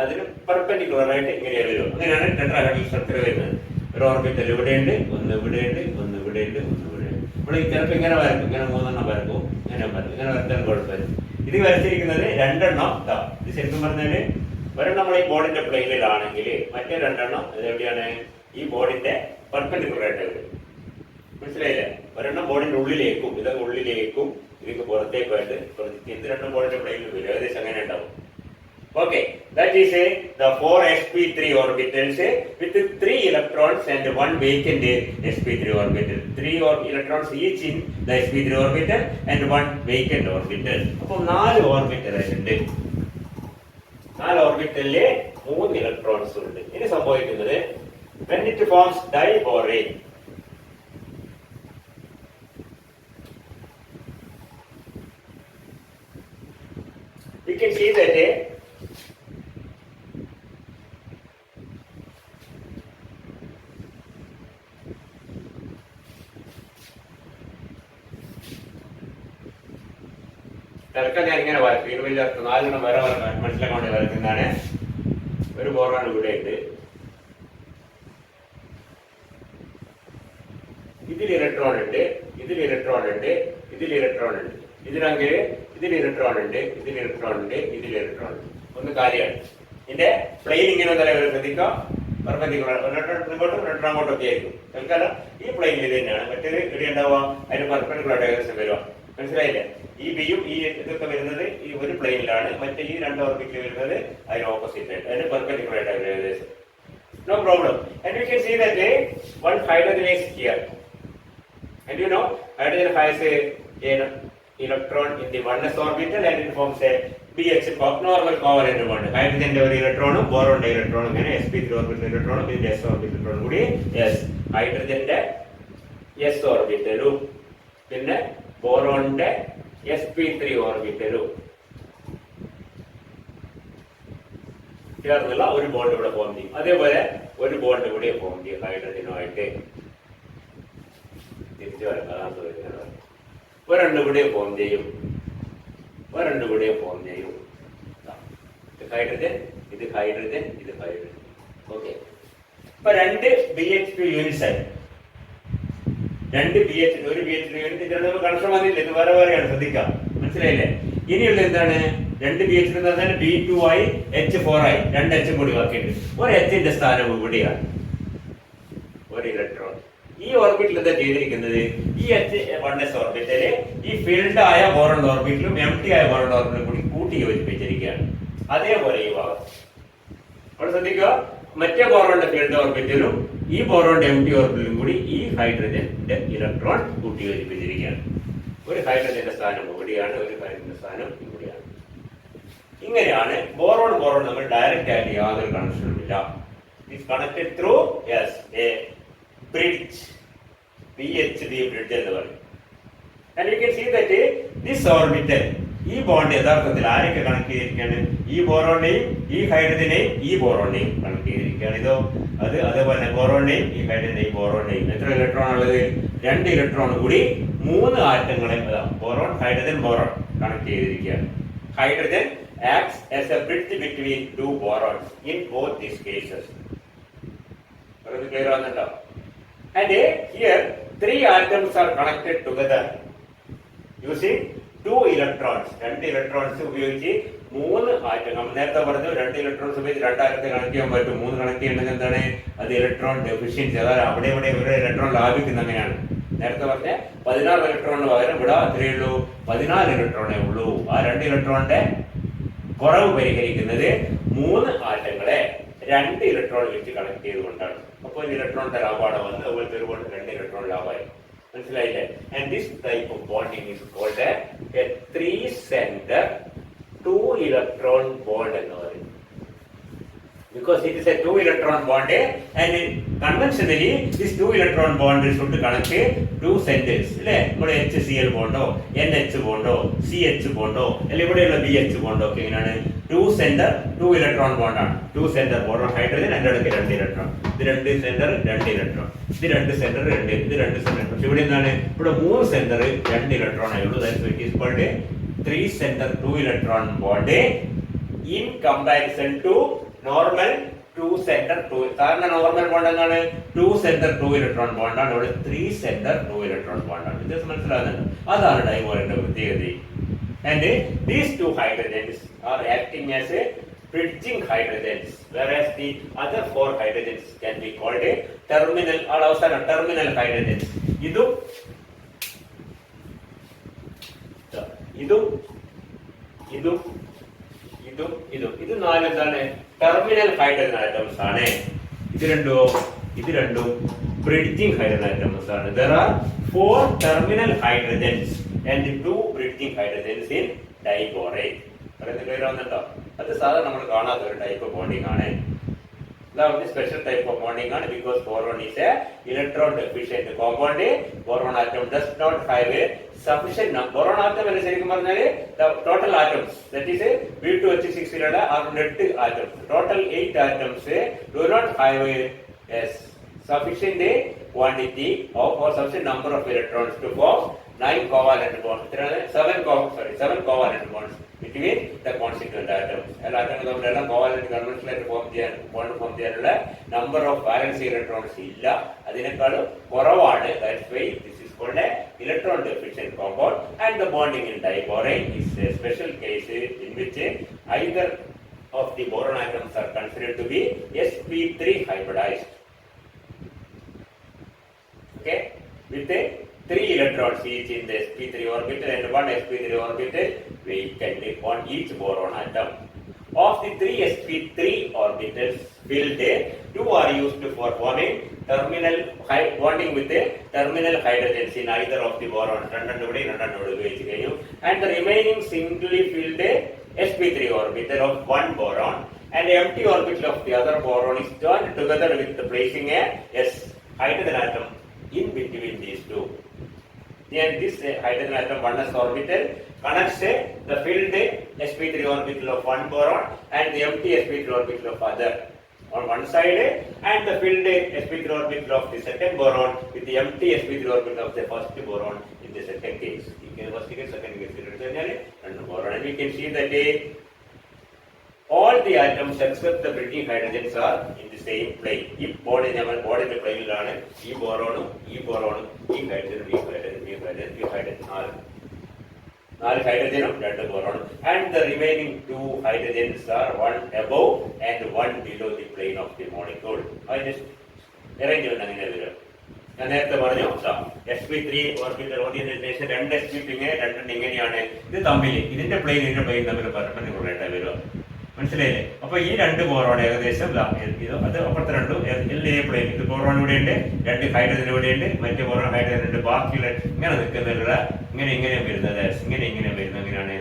അതിന് പെർപെൻഡിക്കുലർ ആയിട്ട് ഇങ്ങനെ വരും. അങ്ങനെയാണ് ടെട്രാഹെഡ്രൽ സ്ട്രക്ചർ വരുന്നത്. ഒരു ഓർബിറ്റൽ ഇവിടെയുണ്ട്, ഒന്ന് ഇവിടെയുണ്ട്, ഒന്ന് ഇവിടെയുണ്ട്, ഒന്ന് ഇവിടെയുണ്ട്. ഇവിടെ ചിലപ്പോൾ ഇങ്ങനെ വരക്കും, ഇങ്ങനെ 3 എണ്ണം വരക്കും, ഇങ്ങനെ വരക്കും. ഇങ്ങനെ വരച്ചാൽ കുഴപ്പമില്ല. ഇത് വരച്ചിരിക്കുന്നത് 2 എണ്ണം ഇത് ശരിക്കും പറഞ്ഞാല് ഒരെണ്ണം നമ്മൾ ഈ ബോർഡിന്റെ പ്ലെയിനിലാണെങ്കിൽ മറ്റേ 2 എണ്ണം ഇത് എവിടെയാണ്? ഈ ബോർഡിന്റെ പെർപെൻഡിക്കുലർ ആയിട്ട് വരും. മനസ്സിലായില്ലേ? ഒരെണ്ണം ബോർഡിന്റെ ഉള്ളിലേക്കും ഇതൊക്കെ ഉള്ളിലേക്കും ഇതിക്ക് പുറത്തേക്കുമായിട്ട് ഇത് രണ്ടും ബോർഡിന്റെ പ്ലെയിനിൽ വരും. ഏകദേശം അങ്ങനെ ഉണ്ടാവും. Okay, that is the 4 sp3 orbitals with 3 electrons and 1 vacant sp3 orbital. 3 electrons each in the sp3 orbital and 1 vacant orbital. അപ്പോൾ 4 ഓർബിറ്റൽ ഉണ്ട്. 4 ഓർബിറ്റലില് 3 ഇലക്ട്രോൺസ് ഉണ്ട്. ഇനി സംഭവിക്കുന്നത് when it forms diborane, we can see that തൽക്കാലം ഞാൻ ഇങ്ങനെ വരക്കും. ഇത് വലിയ 4 വരെ മനസ്സിലാക്കാൻ വേണ്ടി വരക്കുന്നതാണ്. ഒരു ബോറോൺ ഇവിടെ ഉണ്ട്. ഇതിൽ ഇലക്ട്രോൺ ഉണ്ട്, ഇതിൽ ഇലക്ട്രോൺ ഉണ്ട്, ഇതിൽ ഇലക്ട്രോൺ ഉണ്ട്. ഇതിലാണെങ്കിൽ ഇതിൽ ഇലക്ട്രോൺ ഉണ്ട്, ഇതിൽ ഇലക്ട്രോൺ ഉണ്ട്, ഇതിൽ ഇലക്ട്രോൺ ഉണ്ട്. ഒന്ന് കാര്യമാണ്. ഇതിന്റെ പ്ലെയിൻ ഇങ്ങനെ തലവരെ ശ്രദ്ധിക്കാം. പെർപെൻഡിക്കുലർ ഇങ്ങോട്ടും രണ്ടാമോട്ടും ഒക്കെ ആയിരിക്കും. തൽക്കാലം ഈ പ്ലെയിനിൽ ഇത് തന്നെയാണ്. മറ്റേത് ഇവിടെ ഉണ്ടാവുക അതിന് പെർപെൻഡിക്കുലർ ഏകദേശം വരിക. മനസ്സിലായില്ലേ? ഈ ബിയും ഈ ഇതൊക്കെ വരുന്നത് ഈ ഒരു പ്ലെയിനിലാണ്. മറ്റേ ഈ 2 ഓർബിറ്റിൽ വരുന്നത് അതിന് ഓപ്പോസിറ്റ് ആയിട്ട്, അതിന് പെർപെൻഡിക്കുലർ ആയിട്ട് ഏകദേശം. No problem. And you can see that one hydrogen is here. And you know, hydrogen has an electron in the 1s orbital and it forms a BH normal covalent bond. ഹൈഡ്രജന്റെ ഒരു ഇലക്ട്രോണും ബോറോണിന്റെ ഇലക്ട്രോണും ഇങ്ങനെ sp3 orbital ഇലക്ട്രോണും ഇതിന്റെ s orbital ഇലക്ട്രോണും കൂടി ഹൈഡ്രജന്റെ s ഓർബിറ്റലും പിന്നെ ബോറോണിന്റെ sp3 ഓർബിറ്റലും ചേർന്നുള്ള ഒരു bond ഇവിടെ form ചെയ്യും. അതേപോലെ ഒരു ബോണ്ട് ഇവിടെ ഫോം ചെയ്യും ഹൈഡ്രജനുമായിട്ട്. തിരിച്ചു വരാം. ഒരെണ്ണം ഇവിടെ ഫോം ചെയ്യും, ഒരെണ്ണം ഇവിടെ ഫോം ചെയ്യും. ഇത് ഹൈഡ്രജൻ, ഇത് ഹൈഡ്രജൻ, ഇത് ഹൈഡ്രജൻ. ഓക്കെ, ഇപ്പൊ 2 BH2 യൂണിറ്റ്സ് ആയി. 2 BH, ഒരു BH2 യൂണിറ്റ്. ഇതിനുള്ള കണക്ഷൻ വന്നില്ല, ഇത് വേറെ വേറെയാണ്. ശ്രദ്ധിക്കാം. മനസ്സിലായില്ലേ? ഇനിയുള്ള എന്താണ്? 2 BH2 എന്ന് പറഞ്ഞാൽ B2 ആയി H4 ആയി 2 H കൂടി ബാക്കിയുണ്ട്. ഒരു Hന്റെ സ്ഥാനം ഇവിടെയാണ്, ഒരു ഇലക്ട്രോൺ. ഈ ഓർബിറ്റിൽ എന്താ ചെയ്തിരിക്കുന്നത്? ഈ H1s ഓർബിറ്റല് ഈ ഫിൽഡ് ആയ ബോറോൺ ഓർബിറ്റിലും എം ടി ആയ ബോറോൺ ഓർബിറ്റിലും കൂടി കൂട്ടി യോജിപ്പിച്ചിരിക്കുകയാണ്. അതേപോലെ ഈ ഭാഗം അവിടെ ശ്രദ്ധിക്കുക. മറ്റേ ബോറോണിന്റെ ഫീൽഡ് ഓർബിറ്റിലും ഈ ബോറോണിന്റെ എം ടി ഓർബിറ്റിലും കൂടി ഈ ഹൈഡ്രജന്റെ ഇലക്ട്രോൺ കൂട്ടി യോജിപ്പിച്ചിരിക്കുകയാണ്. ഒരു ഹൈഡ്രജന്റെ സ്ഥാനം ഇവിടെയാണ്, ഒരു ഹൈഡ്രജന്റെ സ്ഥാനം ഇവിടെയാണ്. ഇങ്ങനെയാണ് ബോറോൺ ബോറോൺ നമ്മൾ ഡയറക്റ്റ് ആയിട്ട് യാതൊരു കണക്ഷനും ഇല്ല. It connected through A bridge, BHD bridge എന്ന് പറയും. And you can see that this orbital, ഈ ബോണ്ട് യഥാർത്ഥത്തിൽ ആരൊക്കെ കണക്ട് ചെയ്തിരിക്കുകയാണ്? ഈ ബോറോണിനെയും ഈ ഹൈഡ്രജനെയും ഈ ബോറോണിനെയും കണക്ട് ചെയ്തിരിക്കുകയാണ്. ഇതോ അത് അതേപോലെ ബോറോണിനെയും ഈ ഹൈഡ്രജനെയും ബോറോണിനെയും. എത്ര ഇലക്ട്രോൺ ഉള്ളത്? 2 ഇലക്ട്രോൺ കൂടി 3 ആറ്റങ്ങളെ ബോറോൺ ഹൈഡ്രജൻ ബോറോൺ കണക്ട് ചെയ്തിരിക്കുകയാണ്. Hydrogen acts as a bridge between 2 borons in both these cases. Clear on that? And here 3 atoms are connected together using 2 electrons. 2 electrons ഉപയോഗിച്ച് 3 ആറ്റം. നമ്മൾ നേരത്തെ പറഞ്ഞു 2 ഇലക്ട്രോൺസ് ഉപയോഗിച്ച് 2 ആറ്റത്തെ connect ചെയ്യാൻ പറ്റും. 3 connect ചെയ്യണമെങ്കിൽ എന്താണ്? അത് ഇലക്ട്രോൺ ഡെഫിഷ്യൻസി, അതായത് അവിടെ ഇവിടെ ഒരു ഇലക്ട്രോൺ ലാഭിക്കുന്ന അങ്ങനെയാണ്. നേരത്തെ പറഞ്ഞ 14 ഇലക്ട്രോണിന് പകരം ഇവിടെ എത്രയേ ഉള്ളൂ? 14 ഇലക്ട്രോണേ ഉള്ളൂ. ആ 2 ഇലക്ട്രോണിന്റെ കുറവ് പരിഹരിക്കുന്നത് 3 ആറ്റങ്ങളെ 2 ഇലക്ട്രോൺ വെച്ച് കണക്ട് ചെയ്തുകൊണ്ടാണ്. അപ്പോൾ ഇലക്ട്രോണിന്റെ ലാഭമാണ് വന്നത്. അതുപോലത്തെ ഒരു ബോണ്ട് 2 ഇലക്ട്രോൺ ലാഭമായി. മനസ്സിലായില്ലേ? And this type of bonding is called a 3-center 2 electron bond എന്ന് പറയും. Because it is a 2 electron bond and conventionally this 2 electron bond should connect 2 centers. അല്ലേ? ഇവിടെ HCl ബോണ്ടോ NH ബോണ്ടോ CH ബോണ്ടോ അല്ലെങ്കിൽ ഇവിടെയുള്ള BH ബോണ്ടോ ഒക്കെ എങ്ങനെയാണ്? 2 center 2 electron bond ആണ്. 2 center boron hydrogen അതിന്റെ ഇടയ്ക്ക് 2 ഇലക്ട്രോൺ. ഇത് 2 സെന്റർ 2 ഇലക്ട്രോൺ. ഇത് 2 സെന്റർ 2, ഇത് 2 സെന്റർ. പക്ഷെ ഇവിടെ എന്താണ്? ഇവിടെ 3 സെന്റർ 2 ഇലക്ട്രോൺ ആയുള്ളൂ. That's why it is called 3 center 2 electron bond in comparison to normal 2 centre 2. കാരണം നോർമൽ ബോണ്ട് എന്താണ്? 2 സെന്റർ 2 ഇലക്ട്രോൺ ബോണ്ടാണ്. ഇവിടെ 3 സെന്റർ 2 ഇലക്ട്രോൺ ബോണ്ടാണ്. ഇത് മനസ്സിലാകുന്നുണ്ട്? അതാണ് ഡൈബോറിന്റെ പ്രത്യേകത. And these 2 hydrogens are acting as a bridging hydrogens, whereas the other 4 hydrogens can be called a terminal or terminal hydrogens. ഇതും ഇത് നാല് എന്താണ് ടെർമിനൽ ഹൈഡ്രജൻ ആറ്റംസ് ആണ്. ഇത് രണ്ടും ബ്രിഡ്ജിംഗ് ഹൈഡ്രജൻ ആറ്റംസ് ആണ്. There are 4 terminal hydrogens and 2 bridging hydrogens in diborane. പറയുന്നത് clear ആവുന്നുണ്ടോ? അത് സാധാരണ നമ്മൾ കാണാത്ത ഒരു ടൈപ്പ് ഓഫ് ബോണ്ടിങ് ആണ്. ഇതാണ് സ്പെഷ്യൽ ടൈപ്പ് ഓഫ് ബോണ്ടിങ് ആണ്. Because boron is a electron deficient compound. Boron atom does not have a sufficient number. Boron atom എന്ന് ശരിക്കും പറഞ്ഞാൽ total atoms that is B2H6 ലുള്ള 8 atoms, total 8 atoms do not have a sufficient quantity of or sufficient number of electrons to form 9 covalent bonds. 7 covalent bonds between the constituent atoms. എല്ലാ ആറ്റങ്ങളും തമ്മിലെല്ലാം covalent കൺവെൻഷനായിട്ട് bond form ചെയ്യാനുള്ള number of valency electrons ഇല്ല, അതിനേക്കാളും കുറവാണ്. That's why this is called a electron deficient compound, and the bonding in diborane is a special case in which either of the boron atoms are considered to be sp3 hybridized. Okay, with 3 electrons each in the sp3 orbital and 1 sp3 orbital vacant on each boron atom. Of the 3 sp3 orbitals filled, 2 are used for forming terminal bonding with the terminal hydrogens in either of the borons. And the remaining singly filled sp3 orbital of one boron and the empty orbital of the other boron is joined together with placing a s hydrogen atom in between these two. And this hydrogen atom 1s orbital connects the filled sp3 orbital of one boron and the empty sp3 orbital of other on one side, and the filled sp3 orbital of the second boron with the empty sp3 orbital of the first boron in the second case. First case, second case, and boron. And we can see that all the atoms except the bridging hydrogens are in the same plane. If bond in our bond in the plane lana, e boron, hydrogen, 4 hydrogen, 2 boron, and the remaining 2 hydrogens are one above and one below the plane of the molecule. I just arrange it. ഞാൻ നേരത്തെ പറഞ്ഞു sp3 orbital orientation 2 sp3 ഇങ്ങനെയാണ്. ഇത് തമ്മിൽ ഇതിന്റെ plain തമ്മിൽ perpendicular ആയിട്ട് വരും. മനസ്സിലായില്ലേ? അപ്പൊ ഈ 2 ബോറോൺ ഏകദേശം അത് അപ്പുറത്തെ രണ്ടും പ്ലെയിൻ. ഇത് ബോറോൺ ഇവിടെ ഉണ്ട്, 2 ഹൈഡ്രജൻ ഇവിടെ ഉണ്ട്, മറ്റേ ബോറോൺ ഹൈഡ്രജൻ ഉണ്ട്. ബാക്കിയുള്ള ഇങ്ങനെ നിൽക്കുന്നതിലുള്ള ഇങ്ങനെ വരുന്നത് ഇങ്ങനെ വരുന്നത് എങ്ങനെയാണ്?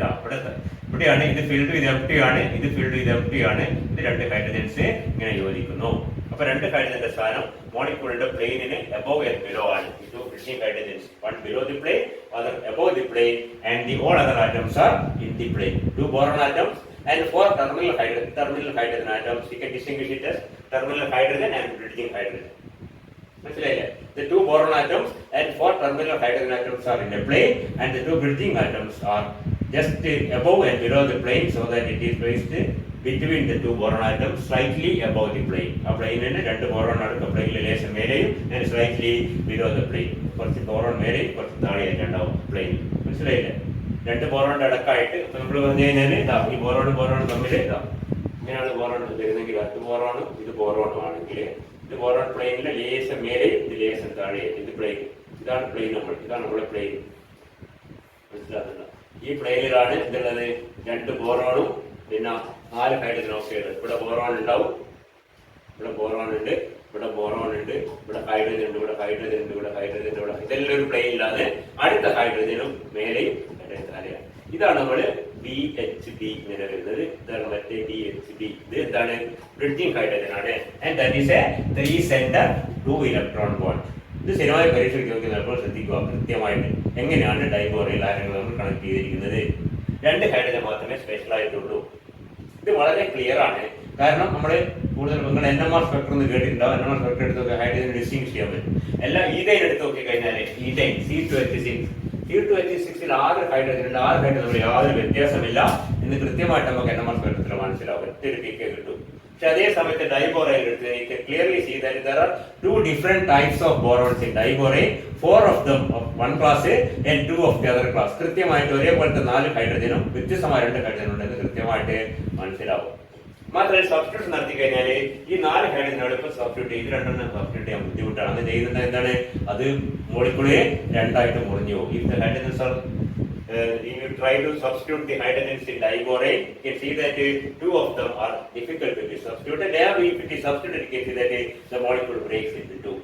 ഇവിടെയാണ് ഇത് ഫീൽഡ്, ഇത് എംപ്റ്റി ആണ്, ഇത് ഫീൽഡ്, ഇത് എംപ്റ്റി ആണ്. ഇത് 2 ഹൈഡ്രജൻസ് ഇങ്ങനെ യോജിക്കുന്നു. അപ്പൊ 2 ഹൈഡ്രജന്റെ സ്ഥാനം മോളിക്യൂളിന്റെ പ്ലെയിനിന് above and below ആണ്. ഇത് bridging hydrogens, one below the plane, other above the plane, and the all other atoms are in the plane. 2 boron atoms and 4 terminal hydrogen atoms. You can distinguish it as terminal hydrogen and bridging hydrogen. The 2 boron atoms and 4 terminal hydrogen atoms are in a plane, and the 2 bridging atoms are just above and below the plane, so that it is placed between the 2 boron atoms, slightly above the plane. A plane is 2 boron atom plane relation and slightly below the plane. കുറച്ച് boron മേലെ കുറച്ച് താഴെയായിട്ടുണ്ടാവും plain. മനസ്സിലായില്ലേ? 2 ബോറോണിന്റെ അടക്കമായിട്ട് നമ്മൾ പറഞ്ഞു കഴിഞ്ഞാൽ ഈ boron തമ്മിൽ ഇങ്ങനെയാണ് ബോറോൺ വരുന്നെങ്കിൽ അത് ബോറോണും ഇത് ബോറോണും ആണെങ്കിൽ ഇത് ബോറോൺ പ്ലെയിനിലെ ലേശം മേലെയും ഇത് ലേശം താഴെയും. ഇത് പ്ലെയിൻ, ഇതാണ് പ്ലെയിൻ, ഇതാണ് നമ്മുടെ പ്ലെയിൻ. മനസ്സിലാകുന്നുണ്ടോ? ഈ പ്ലെയിനിലാണ് ഇതുള്ളത് 2 ബോറോണും പിന്നെ 4 ഹൈഡ്രജൻ ഓക്സൈഡ്. ഇവിടെ ബോറോൺ ഉണ്ടാവും, ഇവിടെ ബോറോൺ ഉണ്ട്, ഇവിടെ ബോറോൺ ഉണ്ട്, ഇവിടെ ഹൈഡ്രജൻ ഉണ്ട്, ഇവിടെ ഹൈഡ്രജൻ ഉണ്ട്, ഇവിടെ ഹൈഡ്രജൻ ഉണ്ട്, ഇവിടെ ഇതെല്ലാം ഒരു പ്ലെയിനിലാണ്. അടുത്ത ഹൈഡ്രജനും മേലെയും താഴെയാണ്. ഇതാണ് നമ്മൾ BHB ഇങ്ങനെ വരുന്നത്. ഇതാണ് മറ്റേ BHB. ഇത് എന്താണ്? ബ്രിഡ്ജിംഗ് ഹൈഡ്രജൻ ആണ്. And that is A 3 centre 2 electron bond. ഇത് സ്ഥിരമായ പരീക്ഷയ്ക്ക് നോക്കുന്നപ്പോൾ ശ്രദ്ധിക്കുക കൃത്യമായിട്ട് എങ്ങനെയാണ് ഡൈബോറയിൽ ആരങ്ങൾ നമ്മൾ കണക്ട് ചെയ്തിരിക്കുന്നത്. 2 ഹൈഡ്രജൻ മാത്രമേ സ്പെഷ്യൽ ആയിട്ടുള്ളൂ. ഇത് വളരെ ക്ലിയർ ആണ്. കാരണം നമ്മൾ കൂടുതൽ നിങ്ങൾ NMR സ്പെക്ട്രം എന്ന് കേട്ടിട്ടുണ്ടാവും. NMR സ്പെക്ട്രം എടുത്ത് ഹൈഡ്രജൻ ഡിസ്റ്റിങ്ഷ് ചെയ്യാൻ പറ്റും. എല്ലാം ഈഥൈൻ എടുത്ത് നോക്കി കഴിഞ്ഞാൽ ഈഥൈൻ C2H6 C2H6ൽ 6 ഹൈഡ്രജൻ ഉണ്ട്. 6 ഹൈഡ്രജൻ തമ്മിൽ യാതൊരു വ്യത്യാസമില്ല എന്ന് കൃത്യമായിട്ട് നമുക്ക് NMR സ്പെക്ട്രത്തിൽ മനസ്സിലാവും. ഒറ്റൊരു പീക്കേ കിട്ടും. പക്ഷെ അതേ സമയത്ത് ഡൈബോറയിൽ എടുത്ത് clearly see that there are 2 different types of borons in diborane, 4 of them of one class and 2 of the other class. കൃത്യമായിട്ട് ഒരേപോലത്തെ 4 ഹൈഡ്രജനും വ്യത്യസ്തമായ 2 ഹൈഡ്രജനും ഉണ്ടെന്ന് കൃത്യമായിട്ട് മനസ്സിലാവും. മാത്രമല്ല സബ്സ്റ്റിറ്റ്യൂഷൻ നടത്തി കഴിഞ്ഞാൽ ഈ 4 ഹൈഡ്രജനോട് ഇപ്പൊ സബ്സ്റ്റിറ്റ്യൂട്ട് ചെയ്ത് 2 സബ്സ്റ്റിറ്റ്യൂട്ട് ചെയ്യാൻ ബുദ്ധിമുട്ടാണ്. അങ്ങനെ ചെയ്യുന്നത് എന്താണ്, അത് മോളിക്കൂള് 2 മുറിഞ്ഞു പോകും. If the hydrogens are you try to substitute the hydrogens in diborane, you can see that 2 of them are difficult to be substituted. There if it is substituted, you can see that the molecule breaks into 2.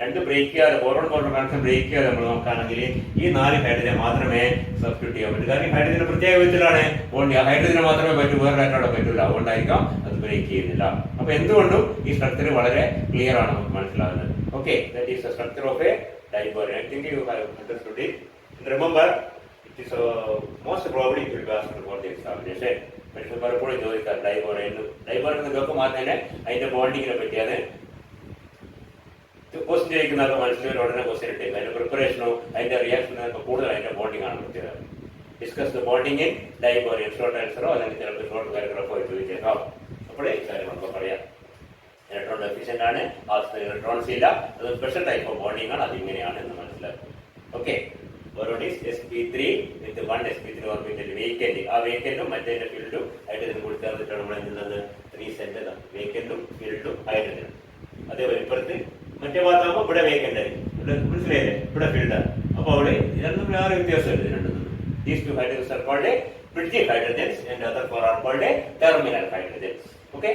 രണ്ട് break ചെയ്യാതെ boron connection break ചെയ്യാതെ നമ്മൾ നോക്കുകയാണെങ്കിൽ ഈ 4 hydrogen മാത്രമേ substitute ചെയ്യാൻ പറ്റൂ. കാരണം ഈ ഹൈഡ്രജന് പ്രത്യേക വിധത്തിലാണ് ബോണ്ട്, ഹൈഡ്രജന് മാത്രമേ പറ്റൂ, വേറെ ആയിട്ടവിടെ പറ്റില്ല. അതുകൊണ്ടായിരിക്കാം അത് ബ്രേക്ക് ചെയ്യുന്നില്ല. അപ്പൊ എന്തുകൊണ്ടും ഈ സ്ട്രക്ചർ വളരെ ക്ലിയർ ആണ് നമുക്ക് മനസ്സിലാകുന്നത്. Okay, that is the structure of a diborane. I think you have understood it. Remember it is most probably it will be asked for the examination. പക്ഷേ പലപ്പോഴും ചോദിക്കാം ഡൈബോറേൻ ഇതൊക്കെ മാത്രമേ അതിന്റെ ബോണ്ടിങ്ങിനെ പറ്റിയാണ് ക്വസ്റ്റ്യൻ ചോദിക്കുന്നതൊക്കെ മനസ്സിലൊരു ഉടനെ ക്വസ്റ്റ്യൻ ഇട്ടേക്കും. അതിന്റെ പ്രിപ്പറേഷനോ അതിന്റെ റിയാക്ഷനൊക്കെ കൂടുതൽ അതിന്റെ ബോണ്ടിങ് ആണ് പ്രത്യേകത. Discuss the bonding in diborane. Short ആൻസറോ അല്ലെങ്കിൽ ചിലപ്പോൾ ഷോർട്ട് പാരഗ്രാഫോ ചോദിച്ചേക്കാം. അപ്പോഴേ ഇക്കാര്യം നമുക്ക് പറയാം. ഇലക്ട്രോൺ ഡെഫിഷ്യന്റ് ആണ്, ഇലക്ട്രോൺസ് ഇല്ല, അത് സ്പെഷ്യൽ ടൈപ്പ് ഓഫ് ബോണ്ടിങ് ആണ്, അതിങ്ങനെയാണ് എന്ന് മനസ്സിലാക്കും. Okay, boron is sp3 with 1 sp3 orbital vacant. ആ വേക്കന്റും മറ്റേ ഫീൽഡും ഹൈഡ്രജനും കൂടി ചേർന്നിട്ടാണ് നമ്മൾ എന്തുള്ളത് 3 സെന്റ് വേക്കന്റും ഫീൽഡും ഹൈഡ്രജനും. അതേപോലെ ഇപ്പുറത്ത് മറ്റേ ഭാഗത്താകുമ്പോൾ ഇവിടെ വേക്കന്റ് ഇവിടെ മനസ്സിലായില്ലേ, ഇവിടെ ഫീൽഡാണ്. അപ്പൊ അവിടെ രണ്ടും വേറെ വ്യത്യാസമുണ്ട്. രണ്ടും these 2 hydrogens are called a bridging hydrogens and other 4 are called a terminal hydrogens. Okay.